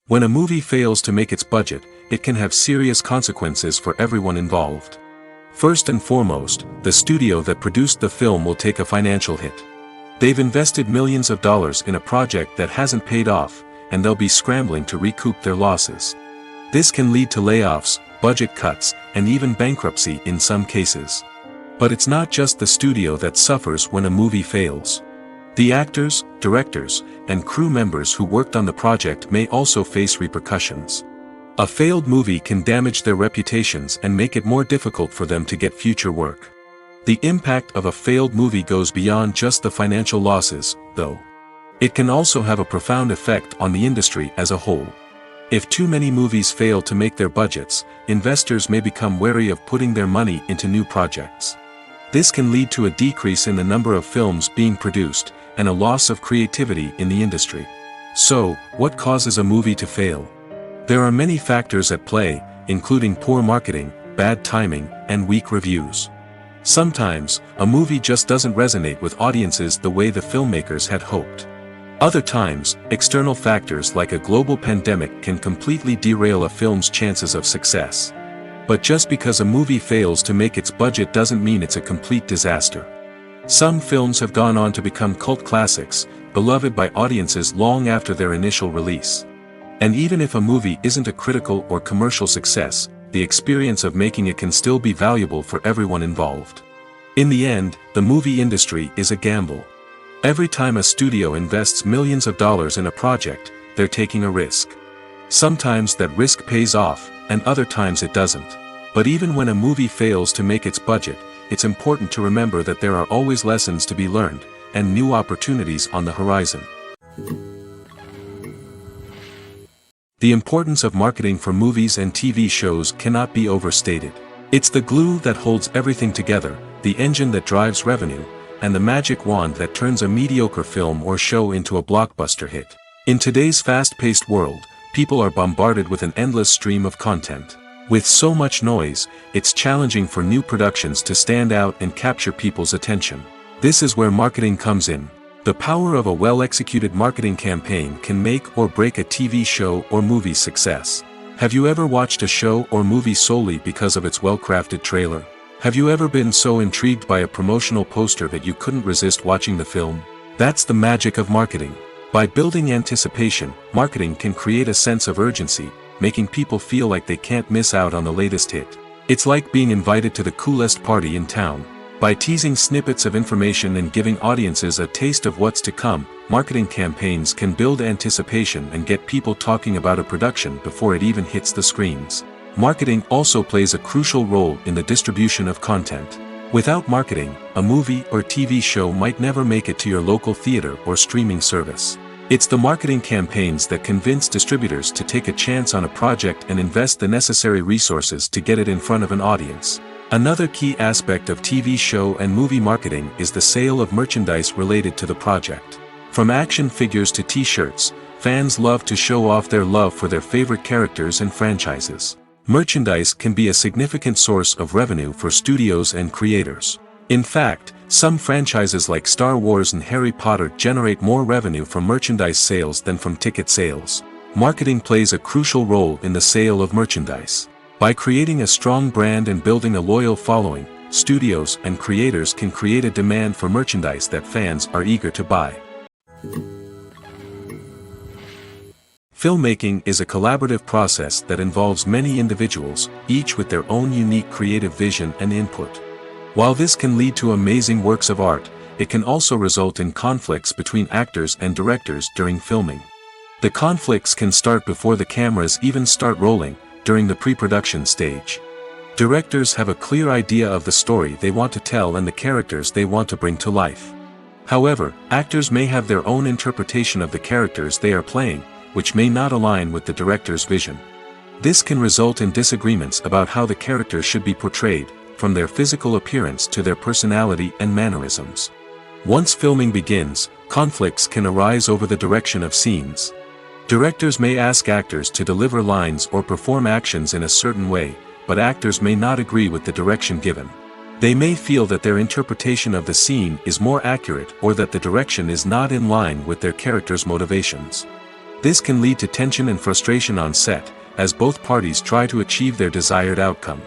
When a movie fails to make its budget, it can have serious consequences for everyone involved. First and foremost, the studio that produced the film will take a financial hit. They've invested millions of dollars in a project that hasn't paid off, and they'll be scrambling to recoup their losses. This can lead to layoffs, budget cuts, and even bankruptcy in some cases. But it's not just the studio that suffers when a movie fails. The actors, directors, and crew members who worked on the project may also face repercussions. A failed movie can damage their reputations and make it more difficult for them to get future work. The impact of a failed movie goes beyond just the financial losses, though. It can also have a profound effect on the industry as a whole. If too many movies fail to make their budgets, investors may become wary of putting their money into new projects. This can lead to a decrease in the number of films being produced, and a loss of creativity in the industry. So, what causes a movie to fail? There are many factors at play, including poor marketing, bad timing, and weak reviews. Sometimes, a movie just doesn't resonate with audiences the way the filmmakers had hoped. Other times, external factors like a global pandemic can completely derail a film's chances of success. But just because a movie fails to make its budget doesn't mean it's a complete disaster. Some films have gone on to become cult classics, beloved by audiences long after their initial release. And even if a movie isn't a critical or commercial success, the experience of making it can still be valuable for everyone involved. In the end, the movie industry is a gamble. Every time a studio invests millions of dollars in a project, they're taking a risk. Sometimes that risk pays off, and other times it doesn't. But even when a movie fails to make its budget, it's important to remember that there are always lessons to be learned, and new opportunities on the horizon. The importance of marketing for movies and TV shows cannot be overstated. It's the glue that holds everything together, the engine that drives revenue, and the magic wand that turns a mediocre film or show into a blockbuster hit. In today's fast-paced world, people are bombarded with an endless stream of content. With so much noise, it's challenging for new productions to stand out and capture people's attention. This is where marketing comes in. The power of a well-executed marketing campaign can make or break a TV show or movie's success. Have you ever watched a show or movie solely because of its well-crafted trailer? Have you ever been so intrigued by a promotional poster that you couldn't resist watching the film? That's the magic of marketing. By building anticipation, marketing can create a sense of urgency, making people feel like they can't miss out on the latest hit. It's like being invited to the coolest party in town. By teasing snippets of information and giving audiences a taste of what's to come, marketing campaigns can build anticipation and get people talking about a production before it even hits the screens. Marketing also plays a crucial role in the distribution of content. Without marketing, a movie or TV show might never make it to your local theater or streaming service. It's the marketing campaigns that convince distributors to take a chance on a project and invest the necessary resources to get it in front of an audience. Another key aspect of TV show and movie marketing is the sale of merchandise related to the project. From action figures to t-shirts, fans love to show off their love for their favorite characters and franchises. Merchandise can be a significant source of revenue for studios and creators. In fact, some franchises like Star Wars and Harry Potter generate more revenue from merchandise sales than from ticket sales. Marketing plays a crucial role in the sale of merchandise. By creating a strong brand and building a loyal following, studios and creators can create a demand for merchandise that fans are eager to buy. Filmmaking is a collaborative process that involves many individuals, each with their own unique creative vision and input. While this can lead to amazing works of art, it can also result in conflicts between actors and directors during filming. The conflicts can start before the cameras even start rolling, during the pre-production stage. Directors have a clear idea of the story they want to tell and the characters they want to bring to life. However, actors may have their own interpretation of the characters they are playing, which may not align with the director's vision. This can result in disagreements about how the characters should be portrayed, from their physical appearance to their personality and mannerisms. Once filming begins, conflicts can arise over the direction of scenes. Directors may ask actors to deliver lines or perform actions in a certain way, but actors may not agree with the direction given. They may feel that their interpretation of the scene is more accurate or that the direction is not in line with their character's motivations. This can lead to tension and frustration on set, as both parties try to achieve their desired outcome.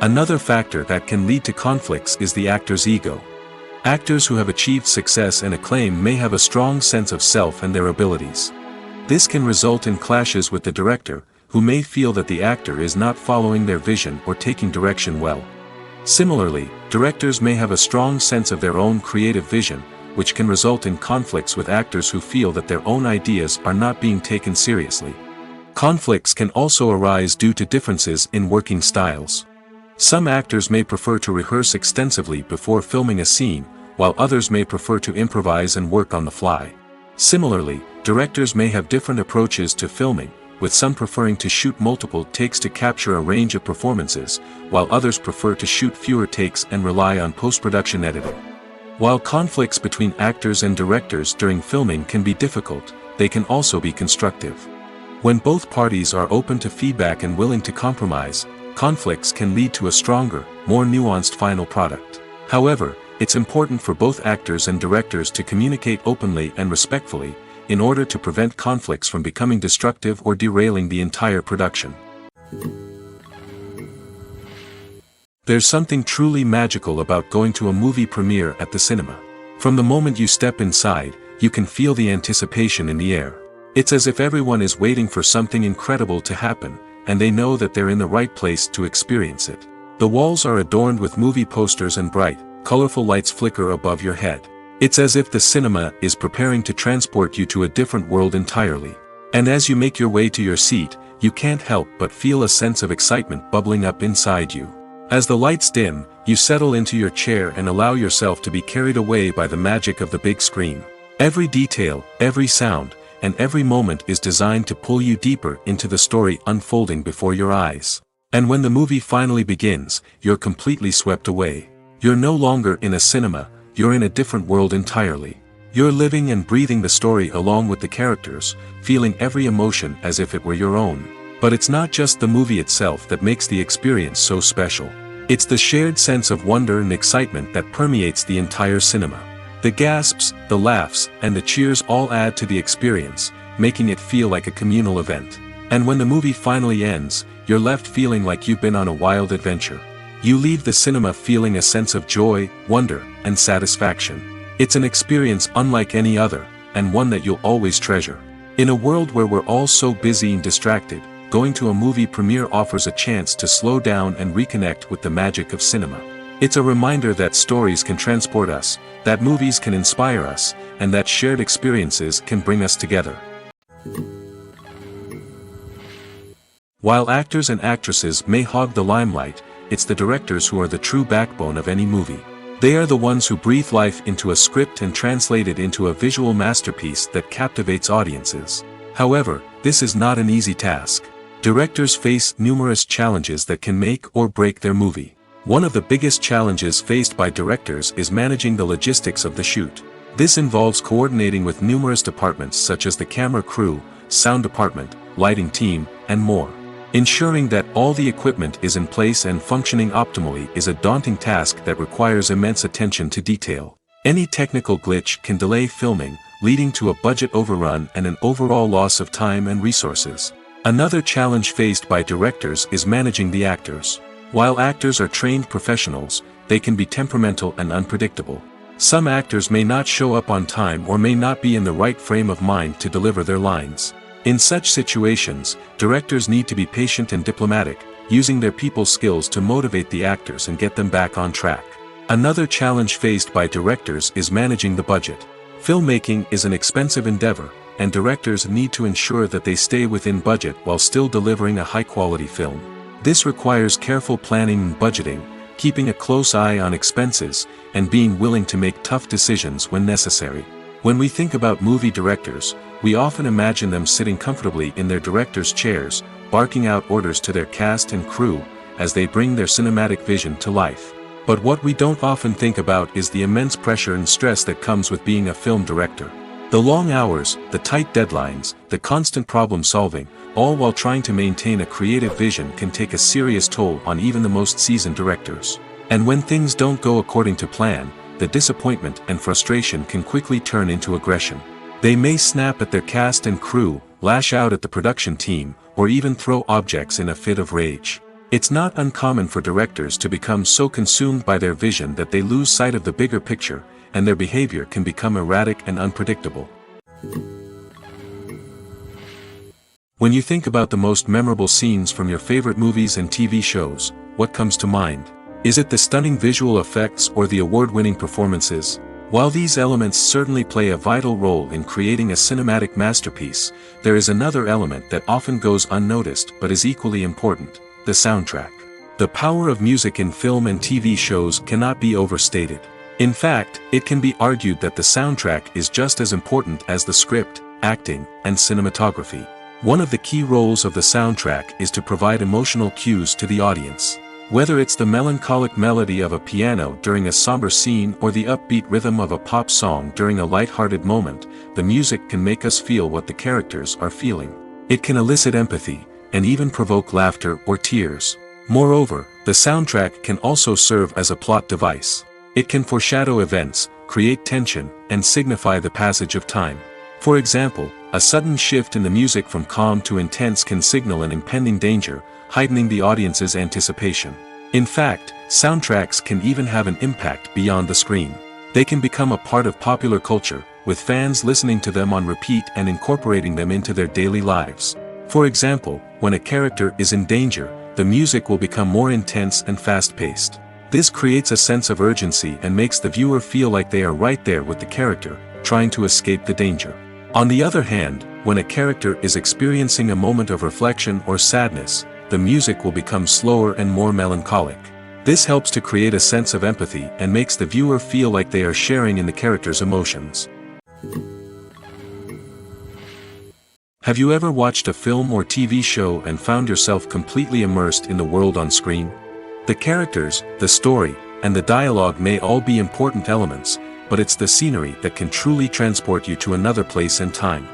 Another factor that can lead to conflicts is the actor's ego. Actors who have achieved success and acclaim may have a strong sense of self and their abilities. This can result in clashes with the director, who may feel that the actor is not following their vision or taking direction well. Similarly, directors may have a strong sense of their own creative vision, which can result in conflicts with actors who feel that their own ideas are not being taken seriously. Conflicts can also arise due to differences in working styles. Some actors may prefer to rehearse extensively before filming a scene, while others may prefer to improvise and work on the fly. Similarly, directors may have different approaches to filming, with some preferring to shoot multiple takes to capture a range of performances, while others prefer to shoot fewer takes and rely on post-production editing. While conflicts between actors and directors during filming can be difficult, they can also be constructive. When both parties are open to feedback and willing to compromise, conflicts can lead to a stronger, more nuanced final product. However, it's important for both actors and directors to communicate openly and respectfully, in order to prevent conflicts from becoming destructive or derailing the entire production. There's something truly magical about going to a movie premiere at the cinema. From the moment you step inside, you can feel the anticipation in the air. It's as if everyone is waiting for something incredible to happen, and they know that they're in the right place to experience it. The walls are adorned with movie posters and bright, colorful lights flicker above your head. It's as if the cinema is preparing to transport you to a different world entirely. And as you make your way to your seat, you can't help but feel a sense of excitement bubbling up inside you. As the lights dim, you settle into your chair and allow yourself to be carried away by the magic of the big screen. Every detail, every sound, and every moment is designed to pull you deeper into the story unfolding before your eyes. And when the movie finally begins, you're completely swept away. You're no longer in a cinema, you're in a different world entirely. You're living and breathing the story along with the characters, feeling every emotion as if it were your own. But it's not just the movie itself that makes the experience so special. It's the shared sense of wonder and excitement that permeates the entire cinema. The gasps, the laughs, and the cheers all add to the experience, making it feel like a communal event. And when the movie finally ends, you're left feeling like you've been on a wild adventure. You leave the cinema feeling a sense of joy, wonder, and satisfaction. It's an experience unlike any other, and one that you'll always treasure. In a world where we're all so busy and distracted, going to a movie premiere offers a chance to slow down and reconnect with the magic of cinema. It's a reminder that stories can transport us, that movies can inspire us, and that shared experiences can bring us together. While actors and actresses may hog the limelight, it's the directors who are the true backbone of any movie. They are the ones who breathe life into a script and translate it into a visual masterpiece that captivates audiences. However, this is not an easy task. Directors face numerous challenges that can make or break their movie. One of the biggest challenges faced by directors is managing the logistics of the shoot. This involves coordinating with numerous departments such as the camera crew, sound department, lighting team, and more. Ensuring that all the equipment is in place and functioning optimally is a daunting task that requires immense attention to detail. Any technical glitch can delay filming, leading to a budget overrun and an overall loss of time and resources. Another challenge faced by directors is managing the actors. While actors are trained professionals, they can be temperamental and unpredictable. Some actors may not show up on time or may not be in the right frame of mind to deliver their lines. In such situations, directors need to be patient and diplomatic, using their people skills to motivate the actors and get them back on track. Another challenge faced by directors is managing the budget. Filmmaking is an expensive endeavor, and directors need to ensure that they stay within budget while still delivering a high-quality film. This requires careful planning and budgeting, keeping a close eye on expenses, and being willing to make tough decisions when necessary. When we think about movie directors, we often imagine them sitting comfortably in their director's chairs, barking out orders to their cast and crew, as they bring their cinematic vision to life. But what we don't often think about is the immense pressure and stress that comes with being a film director. The long hours, the tight deadlines, the constant problem solving, all while trying to maintain a creative vision can take a serious toll on even the most seasoned directors. And when things don't go according to plan, the disappointment and frustration can quickly turn into aggression. They may snap at their cast and crew, lash out at the production team, or even throw objects in a fit of rage. It's not uncommon for directors to become so consumed by their vision that they lose sight of the bigger picture, and their behavior can become erratic and unpredictable. When you think about the most memorable scenes from your favorite movies and TV shows, what comes to mind? Is it the stunning visual effects or the award-winning performances? While these elements certainly play a vital role in creating a cinematic masterpiece, there is another element that often goes unnoticed but is equally important: the soundtrack. The power of music in film and TV shows cannot be overstated. In fact, it can be argued that the soundtrack is just as important as the script, acting, and cinematography. One of the key roles of the soundtrack is to provide emotional cues to the audience. Whether it's the melancholic melody of a piano during a somber scene or the upbeat rhythm of a pop song during a light-hearted moment, the music can make us feel what the characters are feeling. It can elicit empathy, and even provoke laughter or tears. Moreover, the soundtrack can also serve as a plot device. It can foreshadow events, create tension, and signify the passage of time. For example, a sudden shift in the music from calm to intense can signal an impending danger, heightening the audience's anticipation. In fact, soundtracks can even have an impact beyond the screen. They can become a part of popular culture, with fans listening to them on repeat and incorporating them into their daily lives. For example, when a character is in danger, the music will become more intense and fast-paced. This creates a sense of urgency and makes the viewer feel like they are right there with the character, trying to escape the danger. On the other hand, when a character is experiencing a moment of reflection or sadness, the music will become slower and more melancholic. This helps to create a sense of empathy and makes the viewer feel like they are sharing in the character's emotions. Have you ever watched a film or TV show and found yourself completely immersed in the world on screen? The characters, the story, and the dialogue may all be important elements, but it's the scenery that can truly transport you to another place and time.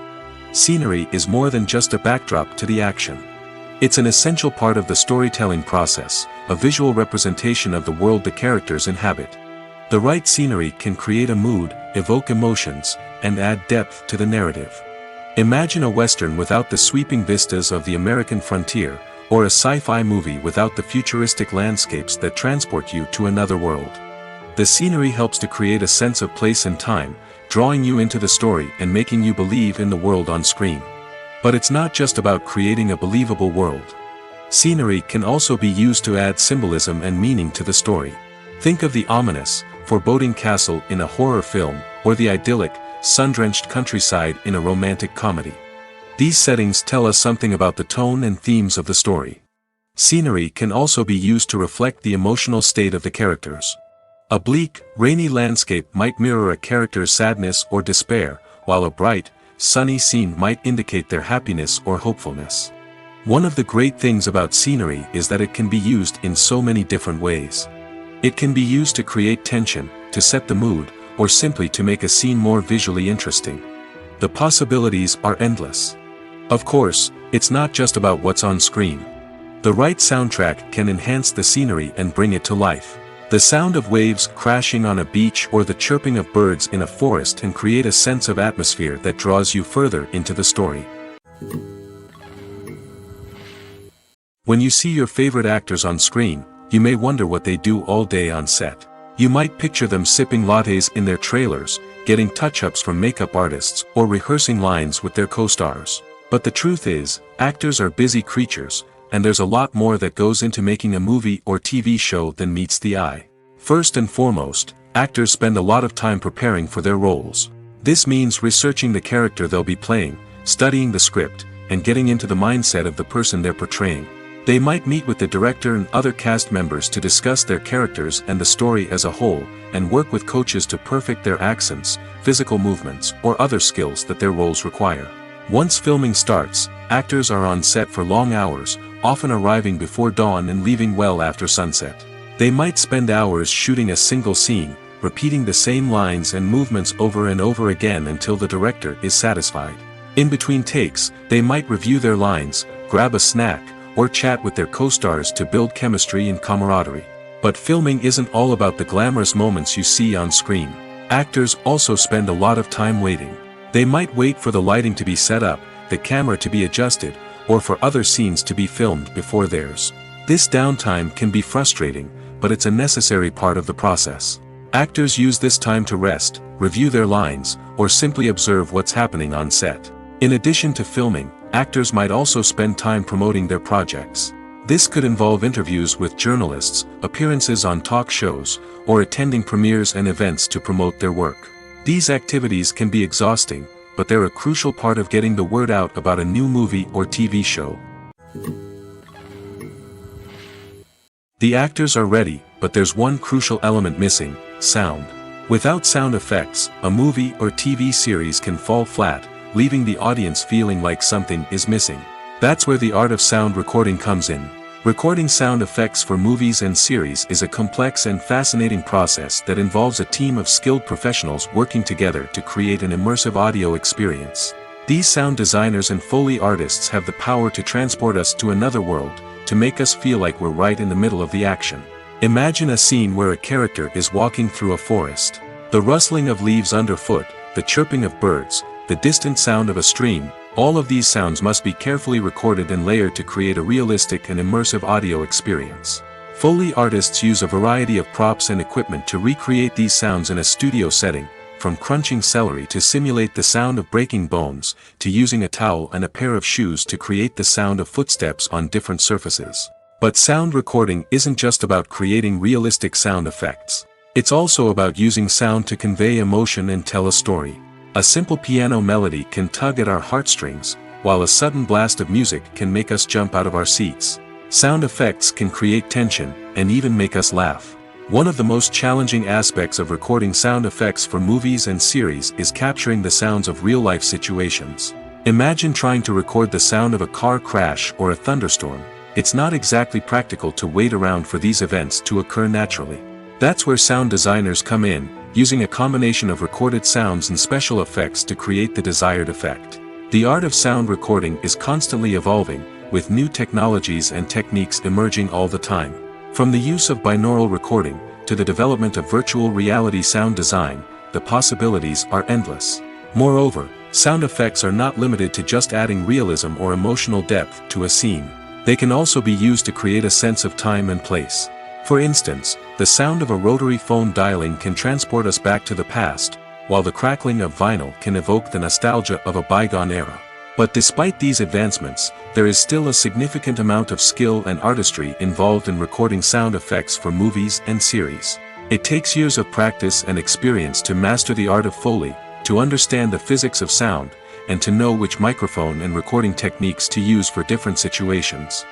Scenery is more than just a backdrop to the action. It's an essential part of the storytelling process, a visual representation of the world the characters inhabit. The right scenery can create a mood, evoke emotions, and add depth to the narrative. Imagine a Western without the sweeping vistas of the American frontier, or a sci-fi movie without the futuristic landscapes that transport you to another world. The scenery helps to create a sense of place and time, drawing you into the story and making you believe in the world on screen. But it's not just about creating a believable world. Scenery can also be used to add symbolism and meaning to the story. Think of the ominous, foreboding castle in a horror film, or the idyllic, sun-drenched countryside in a romantic comedy. These settings tell us something about the tone and themes of the story. Scenery can also be used to reflect the emotional state of the characters. A bleak, rainy landscape might mirror a character's sadness or despair, while a bright, sunny scene might indicate their happiness or hopefulness. One of the great things about scenery is that it can be used in so many different ways. It can be used to create tension, to set the mood, or simply to make a scene more visually interesting. The possibilities are endless. Of course, it's not just about what's on screen. The right soundtrack can enhance the scenery and bring it to life. The sound of waves crashing on a beach or the chirping of birds in a forest can create a sense of atmosphere that draws you further into the story. When you see your favorite actors on screen, you may wonder what they do all day on set. You might picture them sipping lattes in their trailers, getting touch-ups from makeup artists, or rehearsing lines with their co-stars. But the truth is, actors are busy creatures, and there's a lot more that goes into making a movie or TV show than meets the eye. First and foremost, actors spend a lot of time preparing for their roles. This means researching the character they'll be playing, studying the script, and getting into the mindset of the person they're portraying. They might meet with the director and other cast members to discuss their characters and the story as a whole, and work with coaches to perfect their accents, physical movements, or other skills that their roles require. Once filming starts, actors are on set for long hours, often arriving before dawn and leaving well after sunset. They might spend hours shooting a single scene, repeating the same lines and movements over and over again until the director is satisfied. In between takes, they might review their lines, grab a snack, or chat with their co-stars to build chemistry and camaraderie. But filming isn't all about the glamorous moments you see on screen. Actors also spend a lot of time waiting. They might wait for the lighting to be set up, the camera to be adjusted, or for other scenes to be filmed before theirs. This downtime can be frustrating, but it's a necessary part of the process. Actors use this time to rest, review their lines, or simply observe what's happening on set. In addition to filming, actors might also spend time promoting their projects. This could involve interviews with journalists, appearances on talk shows, or attending premieres and events to promote their work. These activities can be exhausting, but they're a crucial part of getting the word out about a new movie or TV show. The actors are ready, but there's one crucial element missing: sound. Without sound effects, a movie or TV series can fall flat, leaving the audience feeling like something is missing. That's where the art of sound recording comes in. Recording sound effects for movies and series is a complex and fascinating process that involves a team of skilled professionals working together to create an immersive audio experience. These sound designers and Foley artists have the power to transport us to another world, to make us feel like we're right in the middle of the action. Imagine a scene where a character is walking through a forest. The rustling of leaves underfoot, the chirping of birds, the distant sound of a stream, all of these sounds must be carefully recorded and layered to create a realistic and immersive audio experience. Foley artists use a variety of props and equipment to recreate these sounds in a studio setting, from crunching celery to simulate the sound of breaking bones, to using a towel and a pair of shoes to create the sound of footsteps on different surfaces. But sound recording isn't just about creating realistic sound effects. It's also about using sound to convey emotion and tell a story. A simple piano melody can tug at our heartstrings, while a sudden blast of music can make us jump out of our seats. Sound effects can create tension, and even make us laugh. One of the most challenging aspects of recording sound effects for movies and series is capturing the sounds of real-life situations. Imagine trying to record the sound of a car crash or a thunderstorm. It's not exactly practical to wait around for these events to occur naturally. That's where sound designers come in, using a combination of recorded sounds and special effects to create the desired effect. The art of sound recording is constantly evolving, with new technologies and techniques emerging all the time. From the use of binaural recording, to the development of virtual reality sound design, the possibilities are endless. Moreover, sound effects are not limited to just adding realism or emotional depth to a scene. They can also be used to create a sense of time and place. For instance, the sound of a rotary phone dialing can transport us back to the past, while the crackling of vinyl can evoke the nostalgia of a bygone era. But despite these advancements, there is still a significant amount of skill and artistry involved in recording sound effects for movies and series. It takes years of practice and experience to master the art of Foley, to understand the physics of sound, and to know which microphone and recording techniques to use for different situations.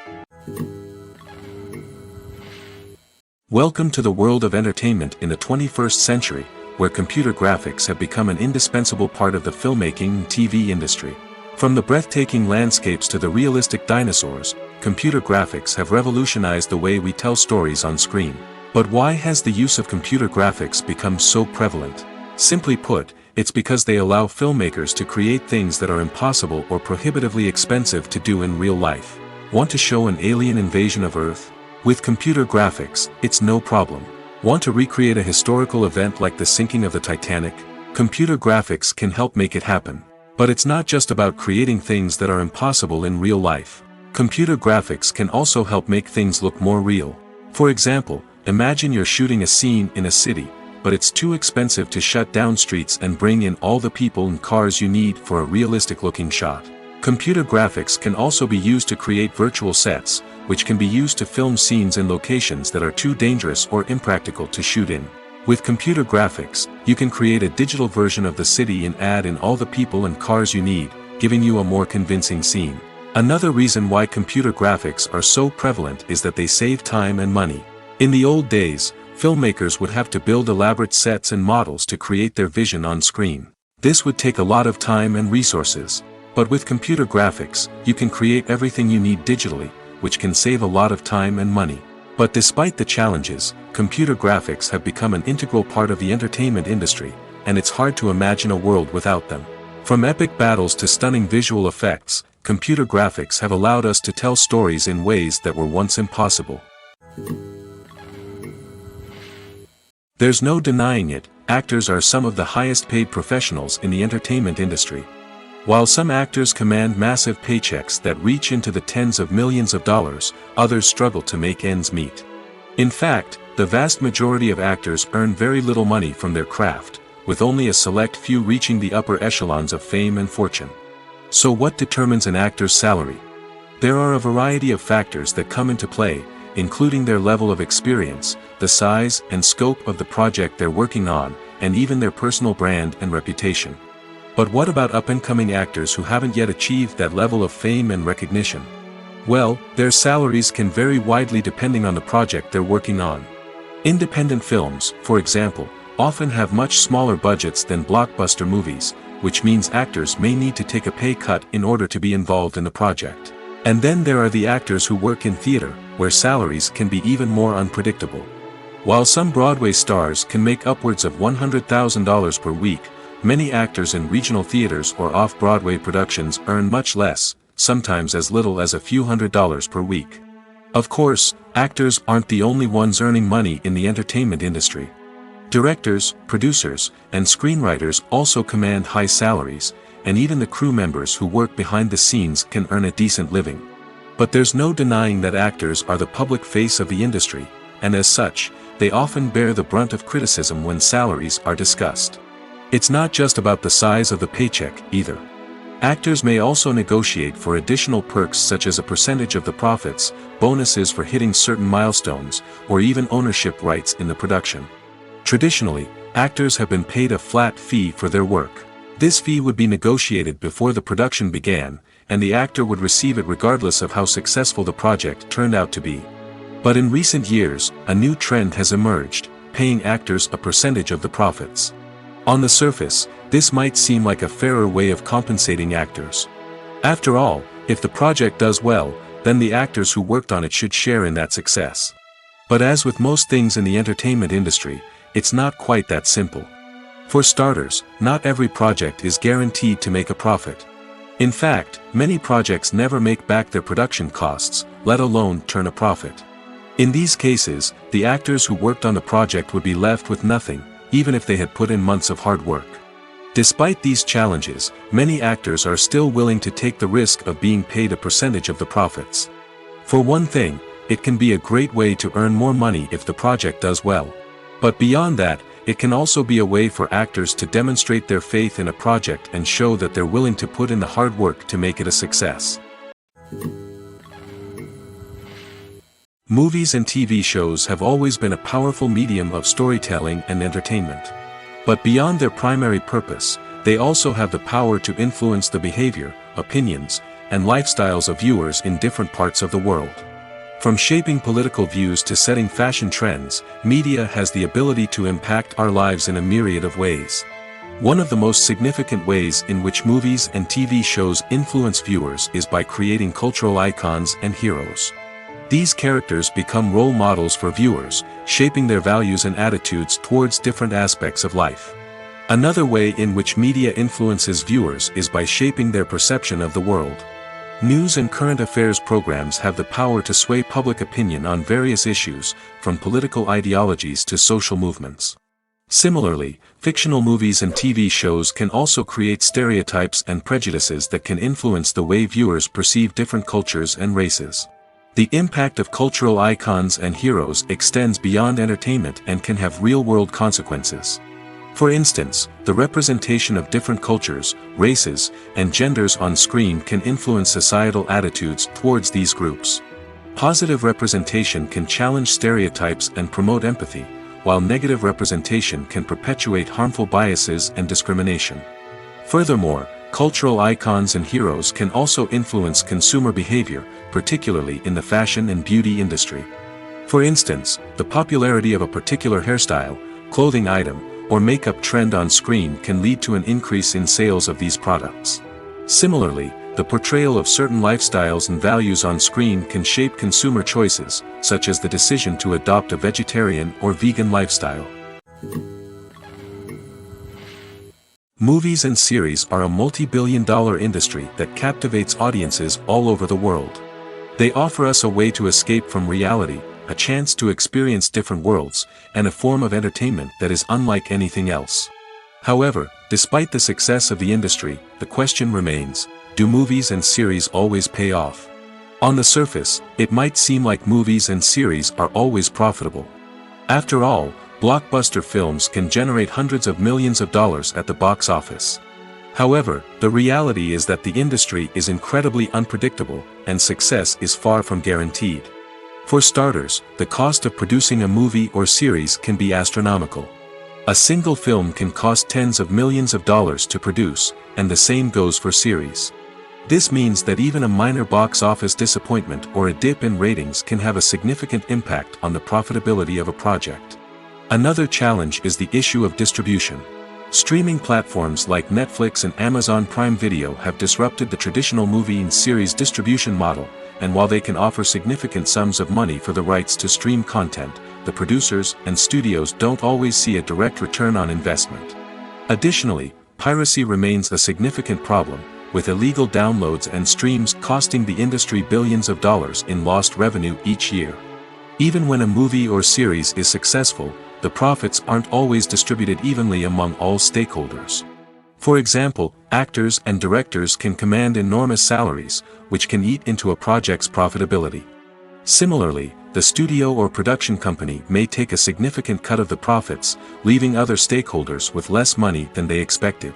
Welcome to the world of entertainment in the 21st century, where computer graphics have become an indispensable part of the filmmaking and TV industry. From the breathtaking landscapes to the realistic dinosaurs, computer graphics have revolutionized the way we tell stories on screen. But why has the use of computer graphics become so prevalent? Simply put, it's because they allow filmmakers to create things that are impossible or prohibitively expensive to do in real life. Want to show an alien invasion of Earth? With computer graphics, it's no problem. Want to recreate a historical event like the sinking of the Titanic? Computer graphics can help make it happen. But it's not just about creating things that are impossible in real life. Computer graphics can also help make things look more real. For example, imagine you're shooting a scene in a city, but it's too expensive to shut down streets and bring in all the people and cars you need for a realistic-looking shot. Computer graphics can also be used to create virtual sets, which can be used to film scenes in locations that are too dangerous or impractical to shoot in. With computer graphics, you can create a digital version of the city and add in all the people and cars you need, giving you a more convincing scene. Another reason why computer graphics are so prevalent is that they save time and money. In the old days, filmmakers would have to build elaborate sets and models to create their vision on screen. This would take a lot of time and resources. But with computer graphics, you can create everything you need digitally, which can save a lot of time and money. But despite the challenges, computer graphics have become an integral part of the entertainment industry, and it's hard to imagine a world without them. From epic battles to stunning visual effects, computer graphics have allowed us to tell stories in ways that were once impossible. There's no denying it, actors are some of the highest paid professionals in the entertainment industry. While some actors command massive paychecks that reach into the tens of millions of dollars, others struggle to make ends meet. In fact, the vast majority of actors earn very little money from their craft, with only a select few reaching the upper echelons of fame and fortune. So what determines an actor's salary? There are a variety of factors that come into play, including their level of experience, the size and scope of the project they're working on, and even their personal brand and reputation. But what about up-and-coming actors who haven't yet achieved that level of fame and recognition? Well, their salaries can vary widely depending on the project they're working on. Independent films, for example, often have much smaller budgets than blockbuster movies, which means actors may need to take a pay cut in order to be involved in the project. And then there are the actors who work in theater, where salaries can be even more unpredictable. While some Broadway stars can make upwards of $100,000 per week, many actors in regional theaters or off-Broadway productions earn much less, sometimes as little as a few $100s per week. Of course, actors aren't the only ones earning money in the entertainment industry. Directors, producers, and screenwriters also command high salaries, and even the crew members who work behind the scenes can earn a decent living. But there's no denying that actors are the public face of the industry, and as such, they often bear the brunt of criticism when salaries are discussed. It's not just about the size of the paycheck, either. Actors may also negotiate for additional perks such as a percentage of the profits, bonuses for hitting certain milestones, or even ownership rights in the production. Traditionally, actors have been paid a flat fee for their work. This fee would be negotiated before the production began, and the actor would receive it regardless of how successful the project turned out to be. But in recent years, a new trend has emerged, paying actors a percentage of the profits. On the surface, this might seem like a fairer way of compensating actors. After all, if the project does well, then the actors who worked on it should share in that success. But as with most things in the entertainment industry, it's not quite that simple. For starters, not every project is guaranteed to make a profit. In fact, many projects never make back their production costs, let alone turn a profit. In these cases, the actors who worked on the project would be left with nothing, even if they had put in months of hard work. Despite these challenges, many actors are still willing to take the risk of being paid a percentage of the profits. For one thing, it can be a great way to earn more money if the project does well. But beyond that, it can also be a way for actors to demonstrate their faith in a project and show that they're willing to put in the hard work to make it a success. Movies and TV shows have always been a powerful medium of storytelling and entertainment. But beyond their primary purpose, they also have the power to influence the behavior, opinions, and lifestyles of viewers in different parts of the world. From shaping political views to setting fashion trends, media has the ability to impact our lives in a myriad of ways. One of the most significant ways in which movies and TV shows influence viewers is by creating cultural icons and heroes. These characters become role models for viewers, shaping their values and attitudes towards different aspects of life. Another way in which media influences viewers is by shaping their perception of the world. News and current affairs programs have the power to sway public opinion on various issues, from political ideologies to social movements. Similarly, fictional movies and TV shows can also create stereotypes and prejudices that can influence the way viewers perceive different cultures and races. The impact of cultural icons and heroes extends beyond entertainment and can have real-world consequences. For instance, the representation of different cultures, races, and genders on screen can influence societal attitudes towards these groups. Positive representation can challenge stereotypes and promote empathy, while negative representation can perpetuate harmful biases and discrimination. Furthermore, cultural icons and heroes can also influence consumer behavior, particularly in the fashion and beauty industry. For instance, the popularity of a particular hairstyle, clothing item, or makeup trend on screen can lead to an increase in sales of these products. Similarly, the portrayal of certain lifestyles and values on screen can shape consumer choices, such as the decision to adopt a vegetarian or vegan lifestyle. Movies and series are a multi-billion-dollar industry that captivates audiences all over the world. They offer us a way to escape from reality, a chance to experience different worlds, and a form of entertainment that is unlike anything else. However, despite the success of the industry, the question remains, do movies and series always pay off? On the surface, it might seem like movies and series are always profitable. After all, blockbuster films can generate hundreds of millions of dollars at the box office. However, the reality is that the industry is incredibly unpredictable, and success is far from guaranteed. For starters, the cost of producing a movie or series can be astronomical. A single film can cost tens of millions of dollars to produce, and the same goes for series. This means that even a minor box office disappointment or a dip in ratings can have a significant impact on the profitability of a project. Another challenge is the issue of distribution. Streaming platforms like Netflix and Amazon Prime Video have disrupted the traditional movie and series distribution model, and while they can offer significant sums of money for the rights to stream content, the producers and studios don't always see a direct return on investment. Additionally, piracy remains a significant problem, with illegal downloads and streams costing the industry billions of dollars in lost revenue each year. Even when a movie or series is successful, the profits aren't always distributed evenly among all stakeholders. For example, actors and directors can command enormous salaries, which can eat into a project's profitability. Similarly, the studio or production company may take a significant cut of the profits, leaving other stakeholders with less money than they expected.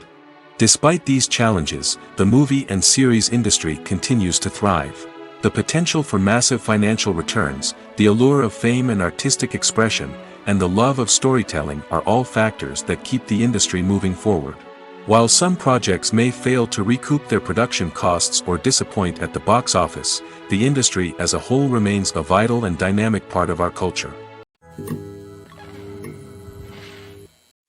Despite these challenges, the movie and series industry continues to thrive. The potential for massive financial returns, the allure of fame and artistic expression, and the love of storytelling are all factors that keep the industry moving forward. While some projects may fail to recoup their production costs or disappoint at the box office, the industry as a whole remains a vital and dynamic part of our culture.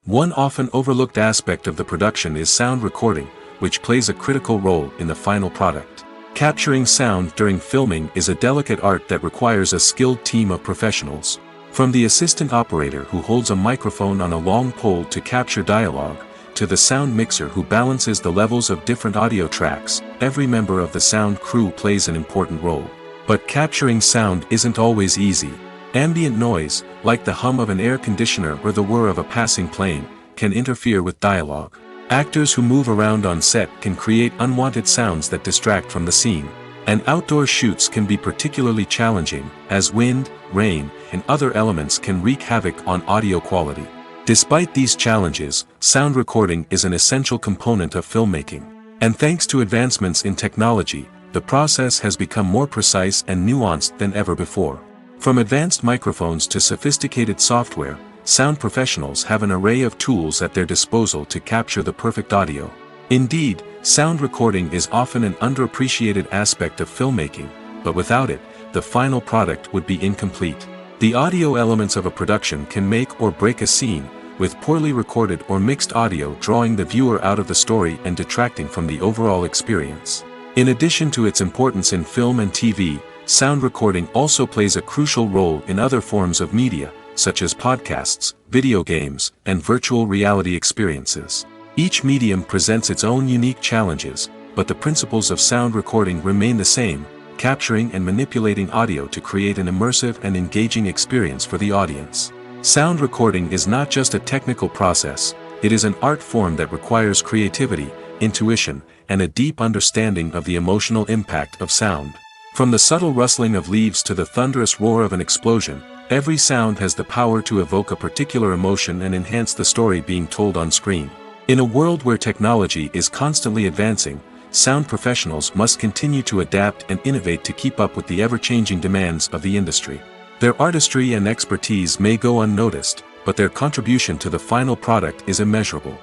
One often overlooked aspect of the production is sound recording, which plays a critical role in the final product. Capturing sound during filming is a delicate art that requires a skilled team of professionals. From the assistant operator who holds a microphone on a long pole to capture dialogue, to the sound mixer who balances the levels of different audio tracks, every member of the sound crew plays an important role. But capturing sound isn't always easy. Ambient noise, like the hum of an air conditioner or the whir of a passing plane, can interfere with dialogue. Actors who move around on set can create unwanted sounds that distract from the scene. And outdoor shoots can be particularly challenging, as wind, rain, and other elements can wreak havoc on audio quality. Despite these challenges, sound recording is an essential component of filmmaking. And thanks to advancements in technology, the process has become more precise and nuanced than ever before. From advanced microphones to sophisticated software, sound professionals have an array of tools at their disposal to capture the perfect audio. Indeed, sound recording is often an underappreciated aspect of filmmaking, but without it, the final product would be incomplete. The audio elements of a production can make or break a scene, with poorly recorded or mixed audio drawing the viewer out of the story and detracting from the overall experience. In addition to its importance in film and TV, sound recording also plays a crucial role in other forms of media, such as podcasts, video games, and virtual reality experiences. Each medium presents its own unique challenges, but the principles of sound recording remain the same, capturing and manipulating audio to create an immersive and engaging experience for the audience. Sound recording is not just a technical process, it is an art form that requires creativity, intuition, and a deep understanding of the emotional impact of sound. From the subtle rustling of leaves to the thunderous roar of an explosion, every sound has the power to evoke a particular emotion and enhance the story being told on screen. In a world where technology is constantly advancing, sound professionals must continue to adapt and innovate to keep up with the ever-changing demands of the industry. Their artistry and expertise may go unnoticed, but their contribution to the final product is immeasurable.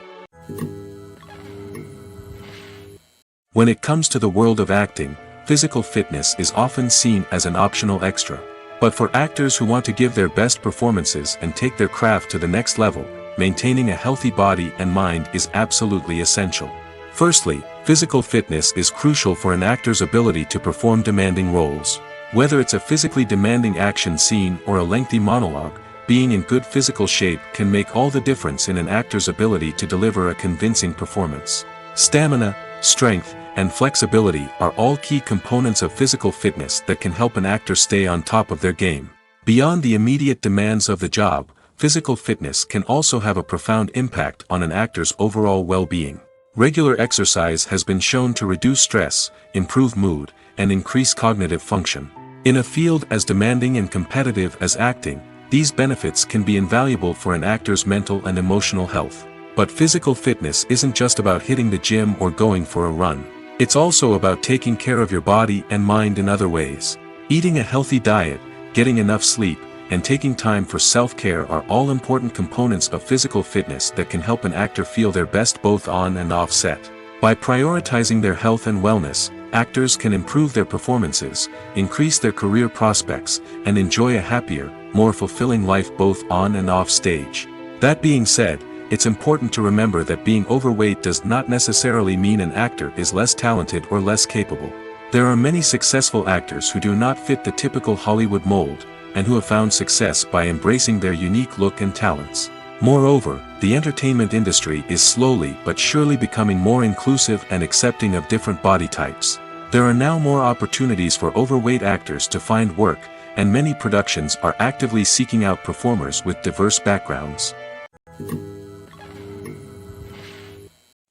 When it comes to the world of acting, physical fitness is often seen as an optional extra. But for actors who want to give their best performances and take their craft to the next level, maintaining a healthy body and mind is absolutely essential. Firstly, physical fitness is crucial for an actor's ability to perform demanding roles. Whether it's a physically demanding action scene or a lengthy monologue, being in good physical shape can make all the difference in an actor's ability to deliver a convincing performance. Stamina, strength, and flexibility are all key components of physical fitness that can help an actor stay on top of their game. Beyond the immediate demands of the job, physical fitness can also have a profound impact on an actor's overall well-being. Regular exercise has been shown to reduce stress, improve mood, and increase cognitive function. In a field as demanding and competitive as acting, these benefits can be invaluable for an actor's mental and emotional health. But physical fitness isn't just about hitting the gym or going for a run. It's also about taking care of your body and mind in other ways. Eating a healthy diet, getting enough sleep, and taking time for self-care are all important components of physical fitness that can help an actor feel their best both on and off set. By prioritizing their health and wellness, actors can improve their performances, increase their career prospects, and enjoy a happier, more fulfilling life both on and off stage. That being said, it's important to remember that being overweight does not necessarily mean an actor is less talented or less capable. There are many successful actors who do not fit the typical Hollywood mold, and who have found success by embracing their unique look and talents. Moreover, the entertainment industry is slowly but surely becoming more inclusive and accepting of different body types. There are now more opportunities for overweight actors to find work, and many productions are actively seeking out performers with diverse backgrounds.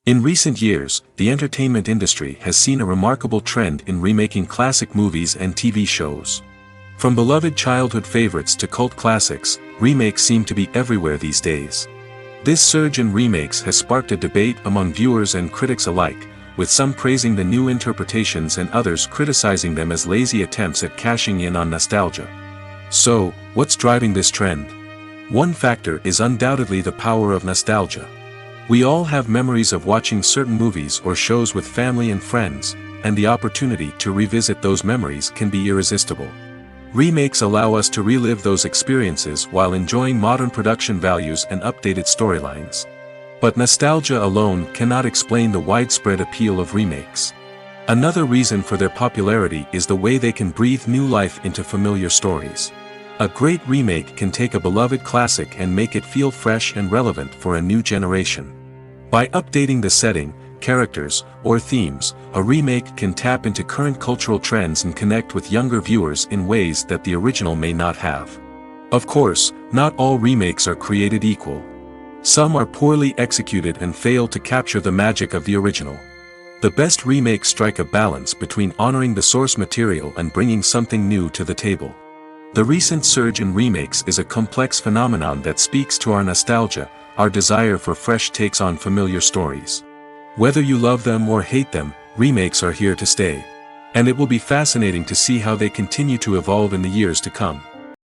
In recent years, the entertainment industry has seen a remarkable trend in remaking classic movies and TV shows. From beloved childhood favorites to cult classics, remakes seem to be everywhere these days. This surge in remakes has sparked a debate among viewers and critics alike, with some praising the new interpretations and others criticizing them as lazy attempts at cashing in on nostalgia. So, what's driving this trend? One factor is undoubtedly the power of nostalgia. We all have memories of watching certain movies or shows with family and friends, and the opportunity to revisit those memories can be irresistible. Remakes allow us to relive those experiences while enjoying modern production values and updated storylines. But nostalgia alone cannot explain the widespread appeal of remakes. Another reason for their popularity is the way they can breathe new life into familiar stories. A great remake can take a beloved classic and make it feel fresh and relevant for a new generation. By updating the setting, characters, or themes, a remake can tap into current cultural trends and connect with younger viewers in ways that the original may not have. Of course, not all remakes are created equal. Some are poorly executed and fail to capture the magic of the original. The best remakes strike a balance between honoring the source material and bringing something new to the table. The recent surge in remakes is a complex phenomenon that speaks to our nostalgia, our desire for fresh takes on familiar stories. Whether you love them or hate them, remakes are here to stay. And it will be fascinating to see how they continue to evolve in the years to come.